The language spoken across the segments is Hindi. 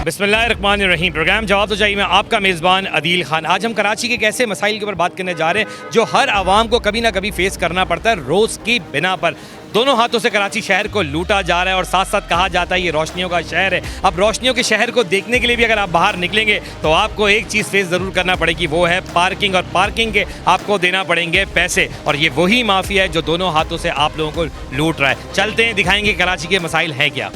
बिस्मिल्लाहिर्रहमानिर्रहीम। प्रोग्राम जवाब तो चाहिए मैं आपका मेज़बान अदील खान। आज हम कराची के कैसे मसाइल के ऊपर बात करने जा रहे हैं जो हर आवाम को कभी ना कभी फेस करना पड़ता है रोज़ की बिना पर। दोनों हाथों से कराची शहर को लूटा जा रहा है और साथ साथ कहा जाता है ये रोशनियों का शहर है। अब रोशनियों के शहर को देखने के लिए भी अगर आप बाहर निकलेंगे तो आपको एक चीज़ फेस ज़रूर करना पड़ेगी, वो है पार्किंग। और पार्किंग के आपको देना पड़ेंगे पैसे, और ये वही माफिया है जो दोनों हाथों से आप लोगों को लूट रहा है। चलते हैं, दिखाएंगे कराची के मसाइल हैं क्या।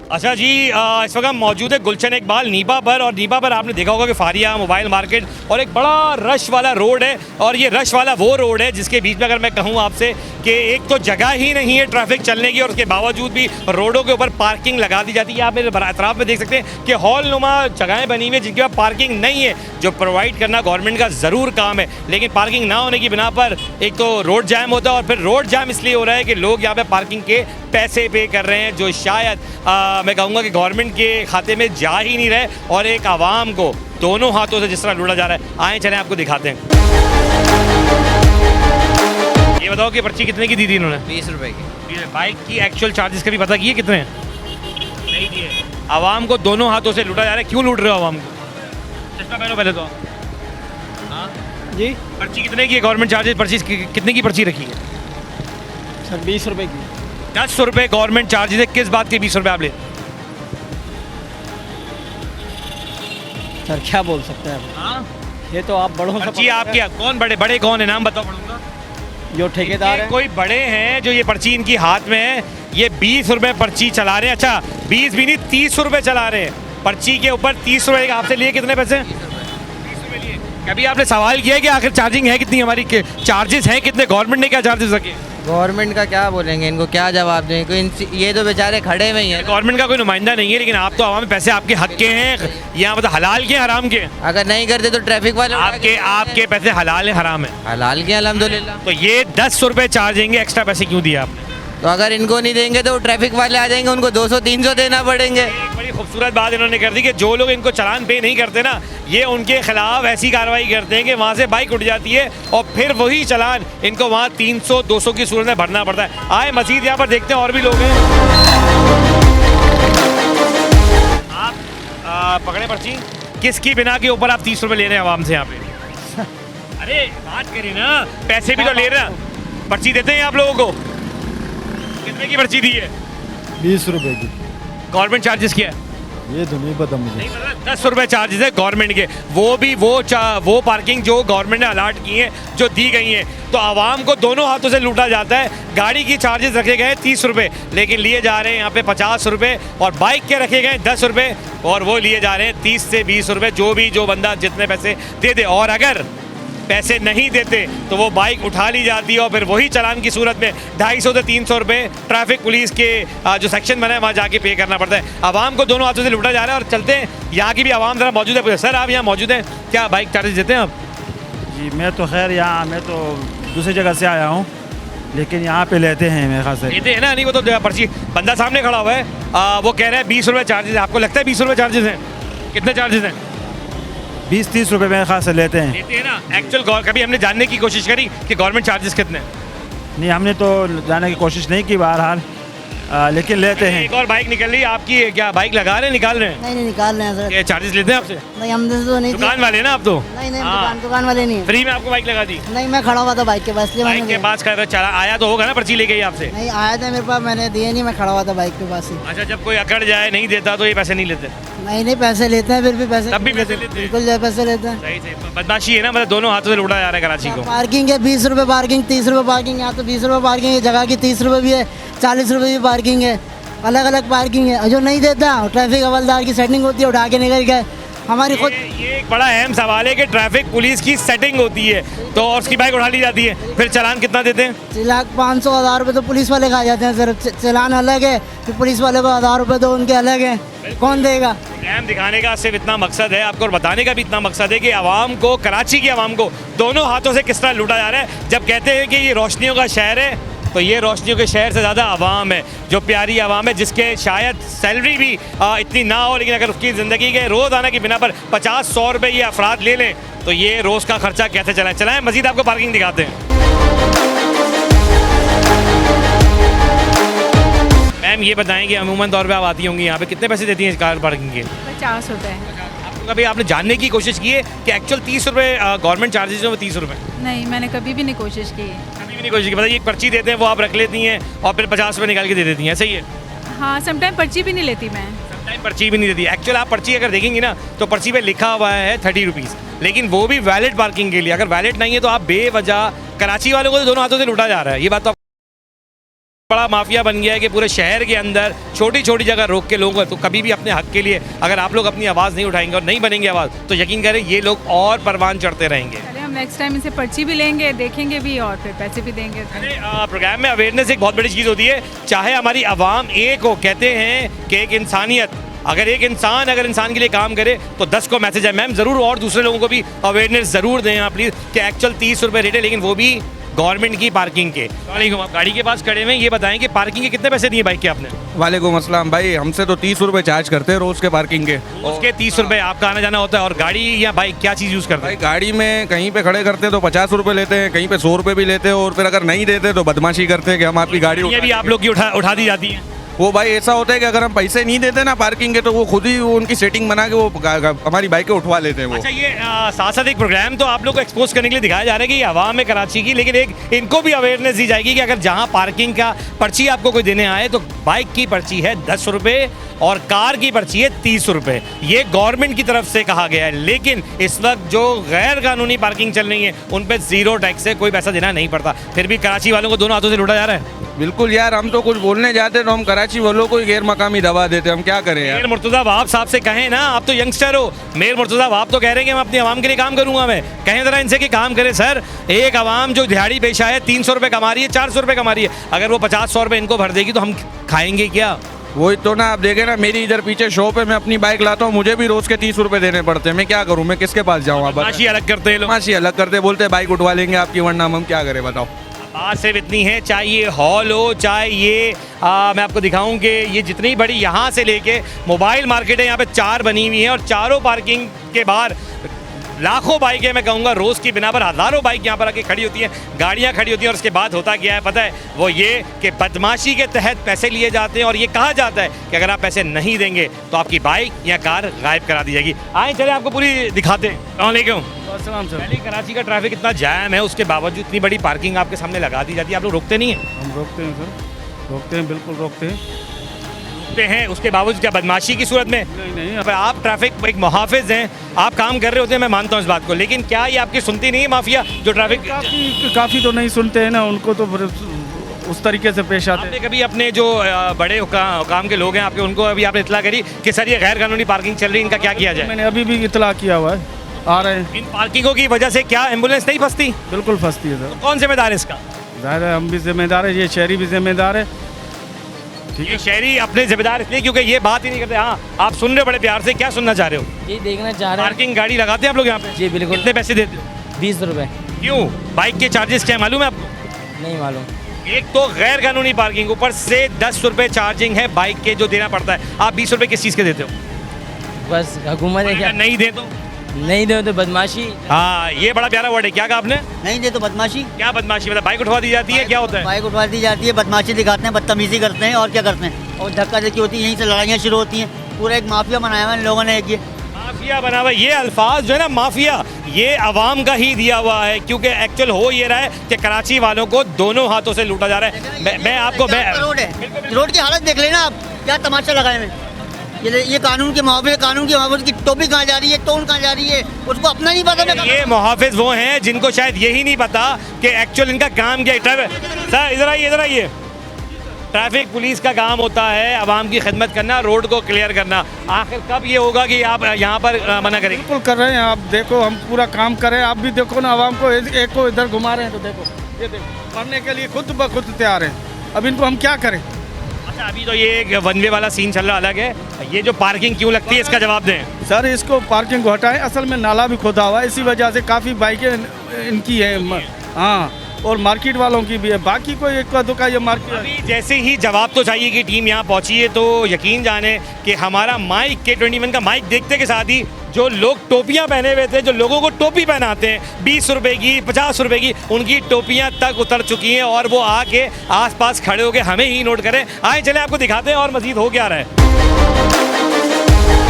अच्छा जी, इस वक्त हम मौजूद है गुलशन इकबाल नीबा पर। और नीबा पर आपने देखा होगा कि फारिया मोबाइल मार्केट और एक बड़ा रश वाला रोड है। और ये रश वाला वो रोड है जिसके बीच में अगर मैं कहूँ आपसे कि एक तो जगह ही नहीं है ट्रैफिक चलने की, और उसके बावजूद भी रोडों के ऊपर पार्किंग लगा दी जाती है। आप मेरे अतराफ में देख सकते हैं कि हॉल नुमा जगहें बनी हुई है जिनके पास पार्किंग नहीं है, जो प्रोवाइड करना गवर्नमेंट का ज़रूर काम है। लेकिन पार्किंग ना होने की बिना पर एक तो रोड जाम होता है, और फिर रोड जाम इसलिए हो रहा है कि लोग यहाँ पर पार्किंग के पैसे पे कर रहे हैं जो शायद मैं कहूँगा कि गवर्नमेंट के खाते में जा ही नहीं रहे, और एक आवाम को दोनों हाथों से जिस तरह लूटा जा रहा है। आए चलें आपको दिखाते हैं। ये बताओ कि पर्ची कितने की दी थी इन्होंने? 20 रुपए की। बाइक की एक्चुअल चार्जेस कभी पता किए कितने हैं? नहीं दिए। आवाम को दोनों हाथों से लूटा जा रहा है। क्यों लूट रहे हो आवाम को? चश्मा पहनो पहले तो। हाँ जी, पर्ची कितने की है? गवर्नमेंट चार्जेस पर्ची कितने की पर्ची रखी है? सर 20 रुपए की। 10 रुपये गवर्नमेंट चार्जेस है। किस बात के 20 रुपये आप ले? सर क्या बोल सकते हैं आप? हाँ, ये तो आप बड़ों से पर्ची आपकी कौन बड़े बड़े कौन है? नाम बताओ पढ़ूंगा। जो ठेकेदार है। कोई बड़े हैं जो ये पर्ची इनकी हाथ में है, ये 20 रुपये पर्ची चला रहे हैं। अच्छा 20 भी नहीं 30 रुपये चला रहे हैं। पर्ची के ऊपर 30 रुपये आपसे लिए कितने पैसे? 30 रुपये लिए। कभी आपने सवाल किया है कि आखिर चार्जिंग है कितनी, हमारी चार्जेस हैं कितने, गवर्नमेंट ने क्या चार्जेस रखे? गवर्नमेंट का क्या बोलेंगे, इनको क्या जवाब दें? कोई ये तो बेचारे खड़े हुए ही हैं। गवर्नमेंट का कोई नुमाइंदा नहीं है, लेकिन आप तो आवाम में पैसे आपके हक के हैं। यहाँ मतलब हलाल के हराम के? अगर नहीं करते तो ट्रैफिक वाले आपके पैसे हलाल है हराम है? हलाल के अल्हम्दुलिल्लाह। तो ये 10 रुपये चार्जेंगे, एक्स्ट्रा पैसे क्यों दिया आपने? तो अगर इनको नहीं देंगे तो ट्रैफिक वाले आ जाएंगे, उनको 200-300 देना पड़ेंगे। एक बड़ी खूबसूरत बात इन्होंने कर दी कि जो लोग इनको चालान पे नहीं करते ना, ये उनके खिलाफ ऐसी कार्रवाई करते हैं कि वहाँ से बाइक उठ जाती है और फिर वही चालान इनको वहाँ 300-200 की सूरत में भरना पड़ता है। आए मजीद यहाँ पर देखते हैं और भी लोग हैं। आप पकड़े पर्ची, किसकी बिना के ऊपर आप 30 रुपये ले रहे हैं आवाम से यहाँ पे? अरे बात करें ना, पैसे भी तो ले रहे हैं। पर्ची देते हैं आप लोगों को? कितने की पर्ची दी है? 20 रुपए की। गवर्नमेंट चार्जेस क्या है? ये तो नहीं पता मुझे। नहीं पता। 10 रुपये चार्जेस है गवर्नमेंट के, वो भी वो पार्किंग जो गवर्नमेंट ने अलाट की है, जो दी गई है। तो आवाम को दोनों हाथों से लूटा जाता है। गाड़ी की चार्जेस रखे गए 30 रुपये, लेकिन लिए जा रहे हैं यहाँ पे 50 रुपये, और बाइक के रखे गए 10 रुपये, और वो लिए जा रहे हैं 30 से 20 रुपये, जो बंदा जितने पैसे दे दे। और अगर पैसे नहीं देते तो वो बाइक उठा ली जाती है, और फिर वही चालान की सूरत में 250 से 300 रुपये ट्रैफिक पुलिस के जो सेक्शन बना है वहाँ जाके पे करना पड़ता है। आवाम को दोनों हाथों से लूटा जा रहा है। और चलते हैं, यहाँ की भी आवाम ज़रा मौजूद है। सर आप यहाँ मौजूद हैं, क्या बाइक चार्जेस देते हैं आप? जी मैं तो खैर यहाँ मैं तो दूसरी जगह से आया हूँ, लेकिन यहाँ पे लेते हैं मेरे ख्याल से। लेते हैं ना? नहीं, वो तो पर्ची बंदा सामने खड़ा हुआ है, वो कह रहा है 20 रुपये चार्जेस है। आपको लगता है 20 रुपये चार्जेस हैं? कितने चार्जेस हैं? 20-30 रुपये मेरे ख्याल से लेते हैं। लेते हैं ना? एक्चुअल कभी हमने जानने की कोशिश करी कि गवर्नमेंट चार्जेस कितने हैं? नहीं, हमने तो जाने की कोशिश नहीं की बहरहाल, लेकिन लेते हैं। एक और बाइक निकल रही है आपकी, क्या बाइक लगा रहे हैं, निकाल रहे हैं? नहीं निकाल रहे हैं सर। ये चार्जेस लेते हैं आपसे? नहीं हमसे तो नहीं। दुकान वाले ना आप तो? नहीं हाँ। दुकान वाले नहीं। फ्री में आपको बाइक लगा दी? नहीं, मैं खड़ा हुआ था बाइक के पास, इसलिए बाइक के पास चला आया तो होगा ना, पर्ची लेके ही आपसे? नहीं आया था मेरे पास, मैंने दिए नहीं, मैं खड़ा हुआ था बाइक के पास ही। अच्छा, जब कोई अकड़ जाए नहीं देता तो ये पैसे नहीं लेते? नहीं पैसे लेते हैं, फिर भी पैसे तब भी पैसे लेते हैं? बिल्कुल पैसे लेते हैं। सही सही बदमाशी है ना, मतलब दोनों हाथों से लूटा जा रहा है कराची को। पार्किंग है 20 रुपये पार्किंग, 30 रुपये पार्किंग। यहाँ तो 20 रुपये पार्किंग है, जगह की 30 रुपये भी है, 40 रुपये भी पार्किंग है, अलग अलग पार्किंग है। जो नहीं देता ट्रैफिक हवलदार की सेटिंग होती है, उठा के निकल गए, हमारी खुद ये एक बड़ा अहम सवाल है कि ट्रैफिक पुलिस की सेटिंग होती है तो और उसकी बाइक उठा ली जाती है, फिर चालान कितना देते हैं? 1,500,000 रुपये तो पुलिस वाले खा जाते हैं सर। चलान अलग है, फिर पुलिस वाले को 1,000 रुपये तो उनके अलग हैं, कौन देगा? अहम दिखाने का सिर्फ इतना मकसद है आपको और बताने का भी इतना मकसद है कि आवाम को, कराची की आवाम को दोनों हाथों से किस तरह लूटा जा रहा है। जब कहते हैं कि ये रोशनियों का शहर है तो ये रोशनियों के शहर से ज़्यादा आवाम है, जो प्यारी आवाम है, जिसके शायद सैलरी भी इतनी ना हो, लेकिन अगर उसकी ज़िंदगी के रोज़ाना की बिना पर 50-100 रुपये ये अफराद ले लें तो ये रोज़ का खर्चा कैसे चलाएं। मज़ीद आपको पार्किंग दिखाते हैं। मैम ये बताएं कि अमूमन तौर पे आप आती होंगी यहाँ पे, कितने पैसे देती हैं कार पार्किंग के? 50 रुपये। कभी आपने जानने की कोशिश की है कि एक्चुअल 30 रुपये गवर्नमेंट चार्जेस हैं वो 30 रुपये? नहीं, मैंने कभी भी नहीं कोशिश की। कभी भी नहीं कोशिश की? बताइए, एक पर्ची देते हैं वो आप रख लेती हैं और फिर 50 रुपये निकाल के दे देती हैं, सही है? हाँ, समटाइम पर्ची भी नहीं लेती मैं। समटाइम पर्ची भी नहीं देती। एक्चुअल आप पर्ची अगर देखेंगी ना तो पर्ची पे लिखा हुआ है 30 रुपीज़, लेकिन वो भी वैलिड पार्किंग के लिए। अगर वैलिड नहीं है तो आप बेवजह, कराची वालों को तो दोनों हाथों से लूटा जा रहा है। ये बात तो बड़ा माफिया बन गया है कि पूरे शहर के अंदर छोटी छोटी जगह रोक के लोगों तो कभी भी अपने हक के लिए अगर आप लोग अपनी आवाज़ नहीं उठाएंगे और नहीं बनेंगे आवाज़ तो यकीन करें ये लोग और परवान चढ़ते रहेंगे। अरे हम नेक्स्ट टाइम इनसे पर्ची भी लेंगे, देखेंगे भी और फिर पैसे भी देंगे। प्रोग्राम में अवेयरनेस एक बहुत बड़ी चीज़ होती है, चाहे हमारी आवाम एक हो। कहते हैं कि एक इंसानियत, अगर एक इंसान अगर इंसान के लिए काम करे तो 10 को मैसेज है। मैम ज़रूर और दूसरे लोगों को भी अवेयरनेस ज़रूर दें आप प्लीज़ कि एक्चुअल 30 रुपये रेट है, लेकिन वो भी गवर्नमेंट की पार्किंग के। वालेकुम, आप गाड़ी के पास खड़े हुए हैं, ये बताएं कि पार्किंग के कितने पैसे दिए बाइक के आपने? वालेकुम अस्सलाम भाई, हमसे तो 30 रुपये चार्ज करते हैं रोज़ के पार्किंग के। उसके 30 रुपये आपका आना जाना होता है। और गाड़ी या बाइक क्या चीज़ यूज़ करते भाई हैं? गाड़ी में कहीं पे खड़े करते हैं तो 50 रुपये लेते हैं, कहीं पे 100 रुपये भी लेते हैं, और फिर अगर नहीं देते तो बदमाशी करते हैं कि हम आपकी गाड़ी ये भी आप लोग की उठा दी जाती है। वो भाई ऐसा होता है कि अगर हम पैसे नहीं देते ना पार्किंग के तो वो खुद ही उनकी सेटिंग बना के वो हमारी बाइकें उठवा लेते हैं वो। अच्छा, ये साथ साथ एक प्रोग्राम तो आप लोग को एक्सपोज करने के लिए दिखाया जा रहा है कि ये आवाम है कराची की, लेकिन एक इनको भी अवेयरनेस दी जाएगी कि अगर जहाँ पार्किंग का पर्ची आपको कोई देने आए तो बाइक की पर्ची है 10 रुपये और कार की पर्ची है 30 रुपये। ये गवर्नमेंट की तरफ से कहा गया है, लेकिन इस वक्त जो गैर कानूनी पार्किंग चल रही है उन पर 0 टैक्स है, कोई पैसा देना नहीं पड़ता, फिर भी कराची वालों को दोनों हाथों से लूटा जा रहा है। बिल्कुल यार, हम तो कुछ बोलने जाते तो हम कराची वालों को ही गैर मकामी दबा देते, हम क्या करें यार। मेयर मुर्तज़ा वहाब साहब से कहें ना, आप तो यंगस्टर हो। मेयर मुर्तज़ा वहाब तो कह रहे हैं कि मैं अपनी आवाम के लिए काम करूंगा। मैं कहें ज़रा इनसे कि काम करें सर। एक आवाम जो दिहाड़ी पेशा है 300 रुपये कमा रही है, 400 रुपये कमा रही है, अगर वो 50-100 रुपये इनको भर देगी तो हम खाएंगे क्या? वही तो ना, आप देखें ना, मेरी इधर पीछे शॉप है, मैं अपनी बाइक लाता हूँ, मुझे भी रोज़ के 30 रुपये देने पड़ते हैं। मैं क्या करूँ, मैं किसके पास जाऊँ? आप बदमाशी अलग करते हैं लोग, बदमाशी अलग करते, बोलते हैं बाइक उठवा लेंगे आपकी, वरना हम क्या करें बताओ। बात सिर्फ इतनी है, चाहे ये हॉल हो, चाहे ये मैं आपको दिखाऊं कि ये जितनी बड़ी यहाँ से लेके मोबाइल मार्केट है, यहाँ पे 4 बनी हुई हैं और चारों पार्किंग के बाहर लाखों बाइकें, मैं कहूँगा रोज़ की बिना पर हज़ारों बाइक यहाँ पर आके खड़ी होती हैं, गाड़ियाँ खड़ी होती हैं। और उसके बाद होता क्या है पता है? वो ये कि बदमाशी के तहत पैसे लिए जाते हैं और ये कहा जाता है कि अगर आप पैसे नहीं देंगे तो आपकी बाइक या कार गायब करा दी जाएगी। आए चले आपको पूरी दिखाते हैं। अस्सलाम सर, पहले कराची का ट्रैफिक इतना जाम है, उसके बावजूद इतनी बड़ी पार्किंग आपके सामने लगा दी जाती है, आप लोग रोकते नहीं हैं? हम रोकते हैं सर, रोकते हैं, बिल्कुल रोकते हैं। रोकते हैं, उसके बावजूद क्या बदमाशी की सूरत में? नहीं, पर आप ट्रैफिक एक मुहाफिज हैं, आप काम कर रहे होते हैं, मैं मानता हूँ इस बात को, लेकिन क्या ये आपकी सुनती नहीं है माफिया जो ट्रैफिक? काफ़ी तो नहीं सुनते हैं ना, उनको तो फिर उस तरीके से पेश आते आपने कभी अपने जो बड़े हुकाम के लोग हैं आपके, उनको अभी आपने इतला करी कि सर ये गैर कानूनी पार्किंग चल रही है, इनका क्या किया जाए? मैंने अभी भी इतला किया हुआ है, आ रहे हैं। इन पार्किंगों की वजह से क्या एम्बुलेंस नहीं फंसती? बिल्कुल फंसती है सर। कौन जिम्मेदार है इसका? ज़ाहिर है हम भी जिम्मेदार है, ये शहरी भी जिम्मेदार है। ठीक ये है, शहरी अपने जिम्मेदार इसलिए क्योंकि ये बात ही नहीं करते। हाँ, आप सुन रहे हो बड़े प्यार से, क्या सुनना चाह रहे हो? ये देखना चाह रहे हैं। पार्किंग गाड़ी लगाते हैं आप लोग यहाँ पे? जी बिल्कुल। कितने पैसे देते हो? 20 रुपये। क्यों? बाइक के चार्जेस क्या है मालूम है आपको? नहीं मालूम। एक तो गैर कानूनी पार्किंग, ऊपर से 10 रुपये चार्जिंग है बाइक के जो देना पड़ता है। आप 20 रुपये किस चीज़ के देते हो? बस हुकूमत है क्या? अगर नहीं दे तो? नहीं दे तो बदमाशी। हाँ, ये बड़ा प्यारा वर्ड है। क्या कहा आपने? नहीं दे तो बदमाशी। क्या बदमाशी? मतलब बाइक उठवा दी जाती है, क्या होता है? बाइक उठवा दी जाती है, बदमाशी दिखाते हैं, बदतमीजी करते हैं और क्या करते हैं, और धक्का धक्की होती है, यहीं से लड़ाइयाँ शुरू होती हैं। पूरा एक माफिया बनाया हुआ है इन लोगों ने। एक ये माफिया बना हुआ, ये अल्फाज जो है ना माफिया, ये आवाम का ही दिया हुआ है, क्योंकि एक्चुअल हो ये रहा है कि कराची वालों को दोनों हाथों से लूटा जा रहा है। मैं आपको रोड है, रोड की हालत देख लेना आप, क्या तमाशा लगाए हैं। ये कानून के मुहाफिज की टोपी कहाँ जा रही है, टोन कहाँ जा रही है, उसको अपना नहीं पता। ये मुहाफिज वो हैं जिनको शायद यही नहीं पता कि एक्चुअल इनका काम क्या है। सर इधर आइए, इधर आइए। ट्रैफिक पुलिस का काम होता है आवाम की खिदमत करना, रोड को क्लियर करना। आखिर कब ये होगा कि आप यहाँ पर मना करेंगे? बिल्कुल कर रहे हैं, आप देखो हम पूरा काम कर रहे हैं, आप भी देखो ना, आवाम को एक को इधर घुमा रहे हैं तो देखो, ये देखो मरने के लिए खुद ब खुद तैयार हैं। अब इनको हम क्या करें? अच्छा, अभी तो ये एक वन वे वाला सीन चल रहा अलग है, ये जो पार्किंग क्यों लगती है इसका जवाब दें। सर इसको पार्किंग को हटाएं, असल में नाला भी खोदा हुआ है, इसी वजह से काफ़ी बाइकें इनकी है, हाँ, और मार्केट वालों की भी है, बाकी कोई एक दुका ये मार्केट। अभी जैसे ही जवाब तो चाहिए कि टीम यहाँ पहुंची है, तो यकीन जाने कि हमारा माइक K21 का माइक देखते के साथ ही जो लोग टोपियाँ पहने हुए थे, जो लोगों को टोपी पहनाते हैं 20 रुपए की 50 रुपए की, उनकी टोपियाँ तक उतर चुकी हैं और वो आके आसपास खड़े होकर हमें ही नोट करें। आए चले आपको दिखाते हैं और मजीद हो क्या रहा है।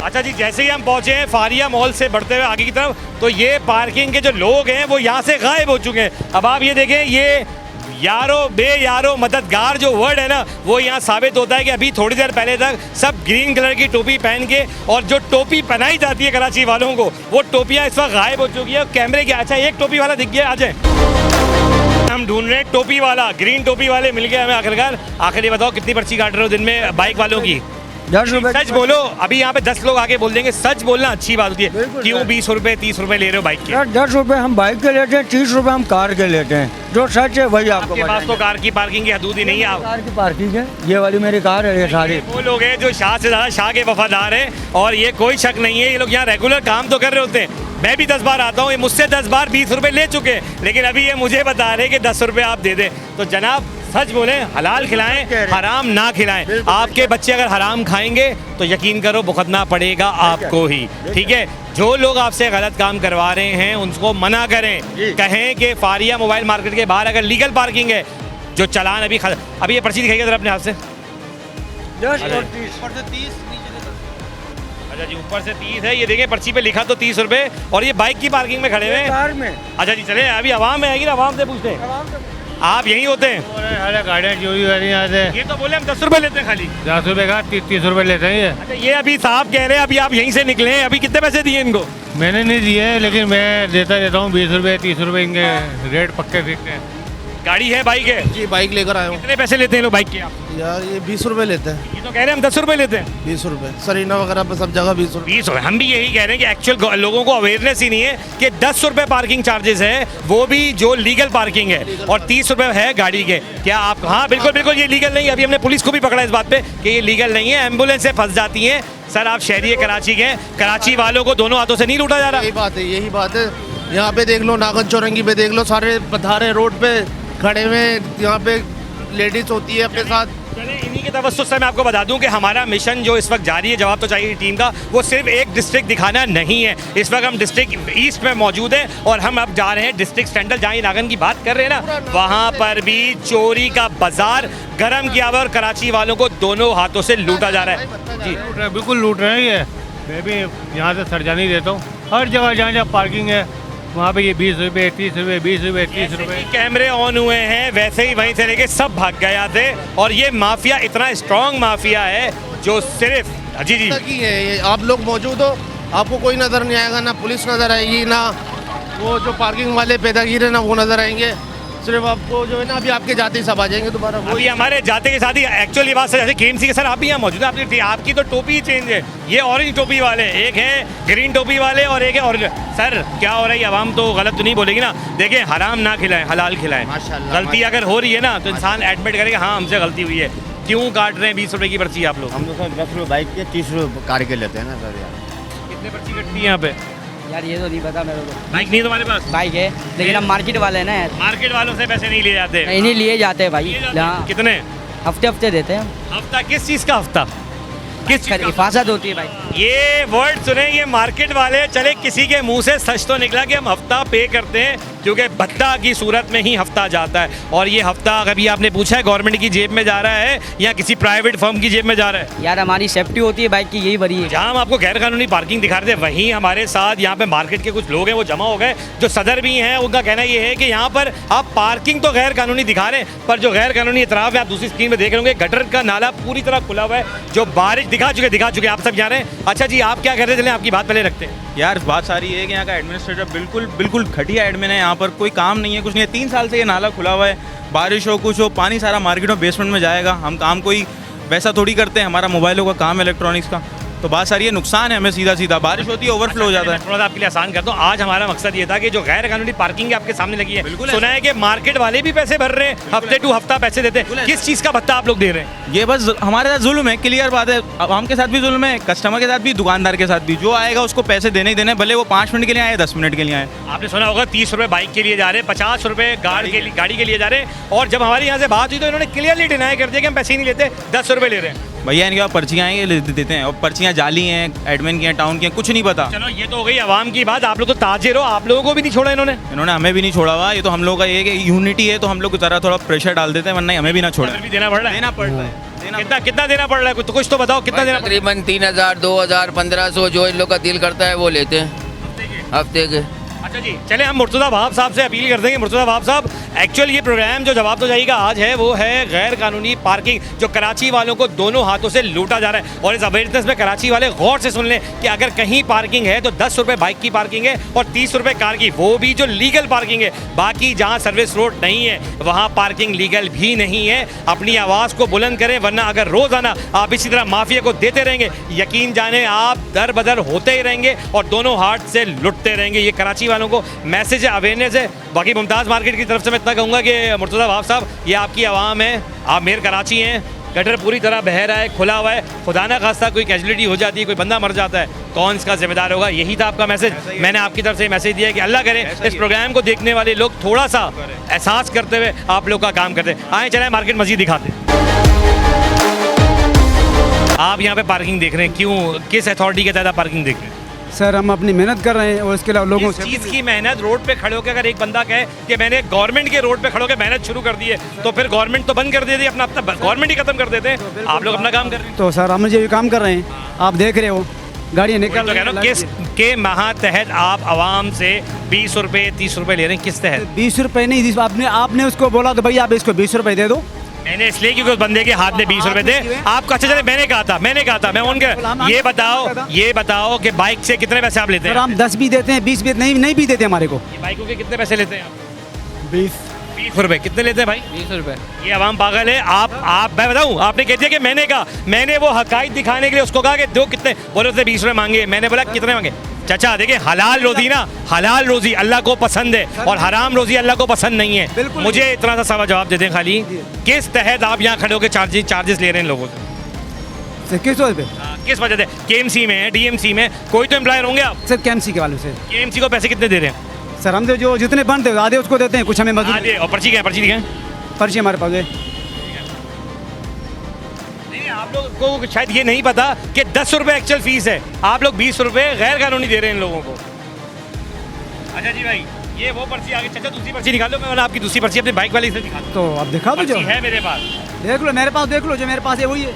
अच्छा जी, जैसे ही हम पहुंचे हैं फारिया मॉल से बढ़ते हुए आगे की तरफ, तो ये पार्किंग के जो लोग हैं वो यहाँ से गायब हो चुके हैं। अब आप ये देखें, ये यारो बे यारो मददगार जो वर्ड है ना, वो यहाँ साबित होता है कि अभी थोड़ी देर पहले तक सब ग्रीन कलर की टोपी पहन के, और जो टोपी पहनाई जाती है कराची वालों को, वो टोपियाँ इस वक्त गायब हो चुकी है कैमरे के। अच्छा, एक टोपी वाला दिख गया, आ जाए। हम ढूंढ रहे हैं टोपी वाला, ग्रीन टोपी वाले मिल गए हमें आखिरकार। आखिर ये बताओ कितनी पर्ची काट रहे हो दिन में बाइक वालों की? 10 रुपए। सच बोलो, अभी यहाँ पे 10 लोग आके बोल देंगे, सच बोलना अच्छी बात होती है। क्यों 20 रुपए 30 रुपए ले रहे हो बाइक के? यार 10 रुपए हम बाइक के लेते हैं, 30 रुपए हम कार के लेते हैं, जो सच है वही आपको आपके पास तो कार की पार्किंग की हदूद ही नहीं है। कार की पार्किंग है, ये वाली मेरी कार है, ये सारी। वो लोग हैं जो शाह से ज़्यादा शाह के वफादार हैं, और ये कोई शक नहीं है, ये लोग यहाँ रेगुलर काम तो कर रहे होते हैं। मैं भी 10 बार आता हूँ, ये मुझसे 10 बार 20 रुपए ले चुके हैं, लेकिन अभी ये मुझे बता रहे हैं कि 10 रुपए आप दे दें। तो जनाब सच बोलें, हलाल खिलाएं, हराम ना खिलाएं। आपके बच्चे अगर हराम खाएंगे तो यकीन करो भुगतना पड़ेगा आपको ही, ठीक है? जो लोग आपसे गलत काम करवा रहे हैं उनको मना करें, कहें कि फारिया मोबाइल मार्केट के बाहर अगर लीगल पार्किंग है, जो चालान अभी ये पर्ची दिखाइएगा जरा अपने हाथ से। 10 और 30। अच्छा जी, ऊपर से 30 है, ये देखें पर्ची पे लिखा तो 30 रुपए, और ये बाइक की पार्किंग में खड़े हुए हैं। कार में। अच्छा जी, चले अभी आवाम में आएगी ना, आवाम से पूछते हैं। आप यहीं होते हैं? अरे गाड़ियाँ चोरी हो रही हैं यहाँ से। ये तो बोले हम 10 रुपए लेते हैं खाली। 10 रुपए का 30 रुपए लेते हैं ये। अच्छा, ये अभी साहब कह रहे हैं अभी आप यहीं से निकले हैं, अभी कितने पैसे दिए इनको? मैंने नहीं दिए, लेकिन मैं देता हूँ 20 रुपए 30 रुपए, इनके रेट पक्के फिक्स हैं। गाड़ी है, बाइक है? जी बाइक लेकर आया हूँ। कितने पैसे लेते हैं लोग बाइक के आप? यार ये 20 रुपए लेते हैं। ये तो कह रहे हैं हम 10 रुपए लेते हैं। 20 रुपए सरीना वगैरह पे सब जगह 20 रुपए। 20 रुपए, हम भी यही कह रहे हैं कि एक्चुअल लोगों को अवेयरनेस ही नहीं है कि 10 रुपए पार्किंग चार्जेस है, वो भी जो लीगल पार्किंग है, और 30 रुपए है गाड़ी के। क्या आप? हाँ बिल्कुल बिल्कुल, ये लीगल नहीं है। अभी हमने पुलिस को भी पकड़ा इस बात पे कि ये लीगल नहीं है, एम्बुलेंस से फंस जाती हैं। सर आप शहरी कराची के, कराची वालों को दोनों हाथों से नहीं लूटा जा रहा? यही बात है। यहाँ पे देख लो, नागन चौरंगी पे देख लो, सारे पधारे रोड पे खड़े हुए, यहाँ पे लेडीज होती है अपने साथ। चले इन्हीं के तवज्जुह से मैं आपको बता दूं कि हमारा मिशन जो इस वक्त जारी है, जवाब तो चाहिए टीम का, वो सिर्फ एक डिस्ट्रिक्ट दिखाना नहीं है। इस वक्त हम डिस्ट्रिक्ट ईस्ट में मौजूद हैं, और हम अब जा रहे हैं डिस्ट्रिक्ट सेंट्रल, जहाँ नागन की बात कर रहे हैं ना, वहाँ पर भी चोरी का बाजार गर्म किया हुआ, और कराची वालों को दोनों हाथों से लूटा जा रहा है। जी लूट रहे, बिल्कुल लूट रहे हैं ये। मैं भी यहाँ से सरजानी देता हूँ, हर जगह जहाँ जहाँ पार्किंग है वहाँ पे ये 20 रुपए 30 रुपए 20 रुपए 30 रुपए। कैमरे ऑन हुए हैं, वैसे ही वहीं से लेके सब भाग गए थे, और ये माफिया इतना स्ट्रॉन्ग माफिया है जो सिर्फ जी जी की है ये। आप लोग मौजूद हो, आपको कोई नजर नहीं आएगा, ना पुलिस नजर आएगी, ना वो जो पार्किंग वाले पैदागिर है ना वो नजर आएंगे। सिर्फ आपको जो है ना, अभी आपके जाते ही सब आ जाएंगे दोबारा। अभी हमारे जाते के साथ ही एक्चुअली बात सर, जैसे KMC के सर आप भी यहाँ मौजूद हैं, आपकी तो टोपी चेंज है, ये ऑरेंज टोपी वाले, एक है ग्रीन टोपी वाले और एक है ऑरेंज। सर क्या हो रहा है, आवाम तो गलत तो नहीं बोलेगी ना? देखिए, हराम ना खिलाएं, हलाल खिलाएं। गलती अगर हो रही है ना तो इंसान एडमिट करेगा, हाँ हमसे गलती हुई है। क्यों काट रहे हैं 20 रुपए की पर्ची आप लोग? हम तो सर 10 रुपये बाइक के 30 रुपये कार के लेते हैं ना सर यार। कितने पर्ची कटती है यहाँ पे? यार ये तो नहीं पता मेरे को। बाइक नहीं तुम्हारे पास? बाइक है, लेकिन हम मार्केट वाले हैं ना। मार्केट वालों से पैसे नहीं लिए जाते? नहीं लिए जाते हैं भाई। लिए जाते? हाँ, कितने? हफ्ते देते हैं। हफ्ता? किस चीज़ का हफ्ता? किस चीज़ का? हिफाजत होती है भाई। ये वर्ड सुने, ये मार्केट वाले, चले किसी के मुंह से सच तो निकला कि हम हफ्ता पे करते हैं, क्योंकि भत्ता की सूरत में ही हफ्ता जाता है। और ये हफ्ता कभी आपने पूछा है गवर्नमेंट की जेब में जा रहा है या किसी प्राइवेट फर्म की जेब में जा रहा है? यार हमारी सेफ्टी होती है बाइक की, यही बड़ी है। जहाँ हम आपको गैर कानूनी पार्किंग दिखा रहे थे, वहीं हमारे साथ यहाँ पे मार्केट के कुछ लोग हैं, वो जमा हो गए, जो सदर भी हैं। उनका कहना ये है कि यहाँ पर आप पार्किंग तो गैर कानूनी दिखा रहे हैं, पर जो गैर कानूनी इतराफ है, आप दूसरी स्क्रीन में देख रहे होंगे, गटर का नाला पूरी तरह खुला हुआ है, जो बारिश दिखा चुके आप सब जा रहे हैं। अच्छा जी, आप क्या कर रहे थे? आपकी बात पहले रखते हैं। यार बात सारी है कि यहाँ का एडमिनिस्ट्रेटर बिल्कुल घटिया एडमिन है, यहाँ पर कोई काम नहीं है, कुछ नहीं है। 3 साल से ये नाला खुला हुआ है, बारिश हो कुछ हो पानी सारा मार्केट में बेसमेंट में जाएगा। हम काम कोई वैसा थोड़ी करते हैं, हमारा मोबाइलों का काम है इलेक्ट्रॉनिक्स का, तो बात सारी है नुकसान है हमें सीधा सीधा। बारिश होती है ओवरफ्लो हो जाता है। थोड़ा सा आपके लिए आसान कर दूं, आज हमारा मकसद ये था कि जो गैर कानूनी पार्किंग आपके सामने लगी है, सुना है कि मार्केट वाले भी पैसे भर रहे हैं, हफ्ते टू हफ्ता पैसे देते हैं, किस चीज़ का भत्ता आप लोग दे रहे हैं? ये बस हमारे साथ जुल्म है, क्लियर बात है। आवाम के साथ भी जुल्म है, कस्टमर के साथ भी, दुकानदार के साथ भी। जो आएगा उसको पैसे देने ही देने, भले वो 5 मिनट के लिए आए 10 मिनट के लिए आए। आपने सुना होगा 30 रुपये बाइक के लिए जा रहे हैं, 50 रुपये गाड़ी के लिए जा रहे हैं, और जब हमारे यहाँ से बात हुई तो इन्होंने क्लियरली डिनाई कर दिया कि हम पैसे ही नहीं लेते, 10 रुपये ले रहे हैं। भैया इनके पास पर्चियाँ आएंगे देते हैं, और पर्चियाँ जाली हैं, एडमिन की हैं, टाउन की हैं, कुछ नहीं पता। चलो ये तो हो गई आवाम की बात, आप लोग तो ताजिर हो, आप लोगों को भी नहीं छोड़ा इन्होंने हमें भी नहीं छोड़ा हुआ। ये तो हम लोग का ये कि यूनिटी है, तो हम लोग जरा थोड़ा प्रेशर डाल देते हैं, वरना हमें भी ना छोड़ा। भी देना पड़ रहा है, देना पड़ रहा है। कितना देना पड़ रहा है? कुछ तो बताओ कितना देना? तकरीबन 3000, 2000, 1500 जो इन लोग का दिल करता है वो लेते हैं हफ्ते के। अच्छा जी, चले हम मुर्तज़ा वहाब साहब से अपील कर देंगे। मुर्तज़ा वहाब साहब, एक्चुअल ये प्रोग्राम जो जवाब तो जाएगा आज है, वो है गैर कानूनी पार्किंग जो कराची वालों को दोनों हाथों से लूटा जा रहा है। और इस अवेयरनेस में कराची वाले गौर से सुन लें कि अगर कहीं पार्किंग है तो 10 रुपये बाइक की पार्किंग है और 30 रुपये कार की, वो भी जो लीगल पार्किंग है। बाकी जहाँ सर्विस रोड नहीं है वहाँ पार्किंग लीगल भी नहीं है। अपनी आवाज़ को बुलंद करें, वरना अगर रोज़ाना आप इसी तरह माफिया को देते रहेंगे, यकीन जाने आप दर बदर होते ही रहेंगे और दोनों हाथ से लुटते रहेंगे। ये कराची वालों को मैसेज है, अवेयरनेस है। बाकी मुमताज़ मार्केट की तरफ से मैं इतना कहूँगा कि मुर्तज़ा वहाब साहब, ये आपकी आवाम है, आप मेयर कराची हैं, गटर पूरी तरह बह रहा है, खुला हुआ है, खुदा ना खास्ता कोई कैजुअलिटी हो जाती है, कोई बंदा मर जाता है, कौन इसका जिम्मेदार होगा? यही था आपका मैसेज। मैंने आपकी तरफ से मैसेज दिया है कि अल्लाह करे इस प्रोग्राम को देखने वाले लोग थोड़ा सा एहसास करते हुए आप लोग का काम करते। आए चले मार्केट मस्जिद दिखाते। आप यहाँ पे पार्किंग देख रहे हैं, क्यों, किस अथॉरिटी के तहत पार्किंग देख रहे हैं? सर हम अपनी मेहनत कर रहे हैं और इसके अलावा लोगों इस चीज़ की मेहनत, रोड पे खड़े होकर अगर एक बंदा कहे कि मैंने गवर्नमेंट के रोड पे खड़े होकर मेहनत शुरू कर दी है, तो फिर गवर्नमेंट तो बंद कर देती है, अपना गवर्नमेंट ही खत्म कर देते हैं। आप लोग अपना काम कर रहे हैं। तो सर हम ये काम कर रहे हैं, आप देख रहे हो गाड़ियाँ निकल रही हैं। किस के माह तहत आप आवाम से 20 रुपये 30 रुपये ले रहे हैं, किस तहत? 20 रुपये नहीं, आपने उसको बोला तो भैया आप इसको 20 रुपये दे दो। मैंने इसलिए क्योंकि उस बंदे के हाथ में 20 रुपए थे। आपको अच्छा चले, मैंने कहा था मैं उनके, ये बताओ कि बाइक से कितने पैसे आप लेते हैं? हम 10 भी देते हैं, 20 भी नहीं भी देते हमारे को। बाइकों के कितने पैसे लेते हैं आप? 20 रुपए। कितने लेते हैं भाई? 20 रुपये। ये आवाम पागल है। आप मैं बताऊं, आपने कह दिया कि मैंने वो हकायत दिखाने के लिए उसको कहा कि दो कितने, बोले उसने 20 रुपए मांगे, मैंने बोला कितने मांगे? चाचा देखिए, हलाल रोजी ना, हलाल रोजी अल्लाह को पसंद है और हराम रोजी अल्लाह को पसंद नहीं है। मुझे इतना सा सवाल जवाब देते हैं खाली, किस तहत आप यहाँ खड़े होकर चार्जेस ले रहे हैं लोगों से? किस वजह पे? किस वजह से? केएमसी में, डीएमसी में, कोई तो एम्प्लॉयर होंगे आप? सर केएमसी के वालों से। केएमसी को पैसे कितने दे रहे हैं? सर हम जो जितने बनते हैं आधे उसको देते हैं, कुछ हमें मजदूर। आधे। और पर्ची क्या है? पर्ची दिखाएं। पर्ची हमारे पास है। आप लोगों को शायद ये नहीं पता कि 10 रुपये एक्चुअल फीस है, आप लोग 20 रुपये गैर कानूनी दे रहे हैं इन लोगों को। अच्छा जी भाई, ये वो पर्ची आगे, चाचा दूसरी पर्ची निकालो, मैं आपकी दूसरी पर्ची अपने बाइक वाले से दिखा दूं। तो आप दिखा दो, जो है मेरे पास, देख लो, मेरे पास देख लो, जो मेरे पास है वही है।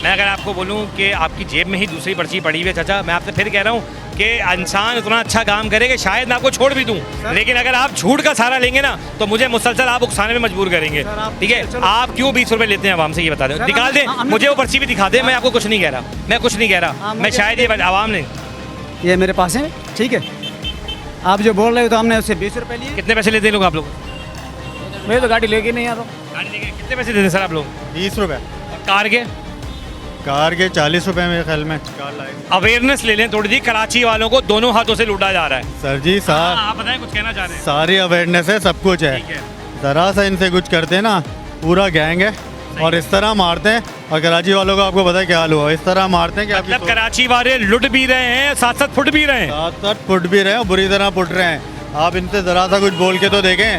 मैं अगर आपको बोलूं कि आपकी जेब में ही दूसरी पर्ची पड़ी हुई है चाचा, मैं आपसे फिर कह रहा हूं कि इंसान उतना अच्छा काम करे कि शायद मैं आपको छोड़ भी दूं, लेकिन अगर आप झूठ का सहारा लेंगे ना तो मुझे मुसलसल आप उकसाने में मजबूर करेंगे। ठीक है, आप क्यों 20 रुपये लेते हैं आवाम से, ये बता दें, निकाल दें, मुझे वो पर्ची भी दिखा दें। मैं आपको कुछ नहीं कह रहा, मैं कुछ नहीं कह रहा, मैं शायद ये आवाम ने, ये मेरे पास है, ठीक है। आप जो बोल रहे हो तो हमने उससे 20 रुपये लिए। कितने पैसे लेते हैं लोग आप लोग? मैं तो गाड़ी लेके नहीं आ रहा। गाड़ी लेके कितने पैसे देते हैं सर आप लोग? 20 रुपये। कार के? कार के 40 रुपये मेरे ख्याल में। अवेयरनेस ले लें थोड़ी सी, कराची वालों को दोनों हाथों से लूटा जा रहा है। सर जी आप बताएं, कुछ कहना चाह रहे हैं? सारी अवेयरनेस है, सब कुछ है, ज़रा सा इनसे कुछ करते हैं ना, पूरा गैंग है और इस तरह मारते हैं। और कराची वालों को आपको पता है क्या हाल हुआ, इस तरह मारते हैं कि मतलब कराची वाले लुट भी रहे हैं, साथ साथ फुट भी रहे हैं, साथ फुट भी रहे हैं और बुरी तरह फुट रहे हैं। आप इनसे ज़रा सा कुछ बोल के तो देखें।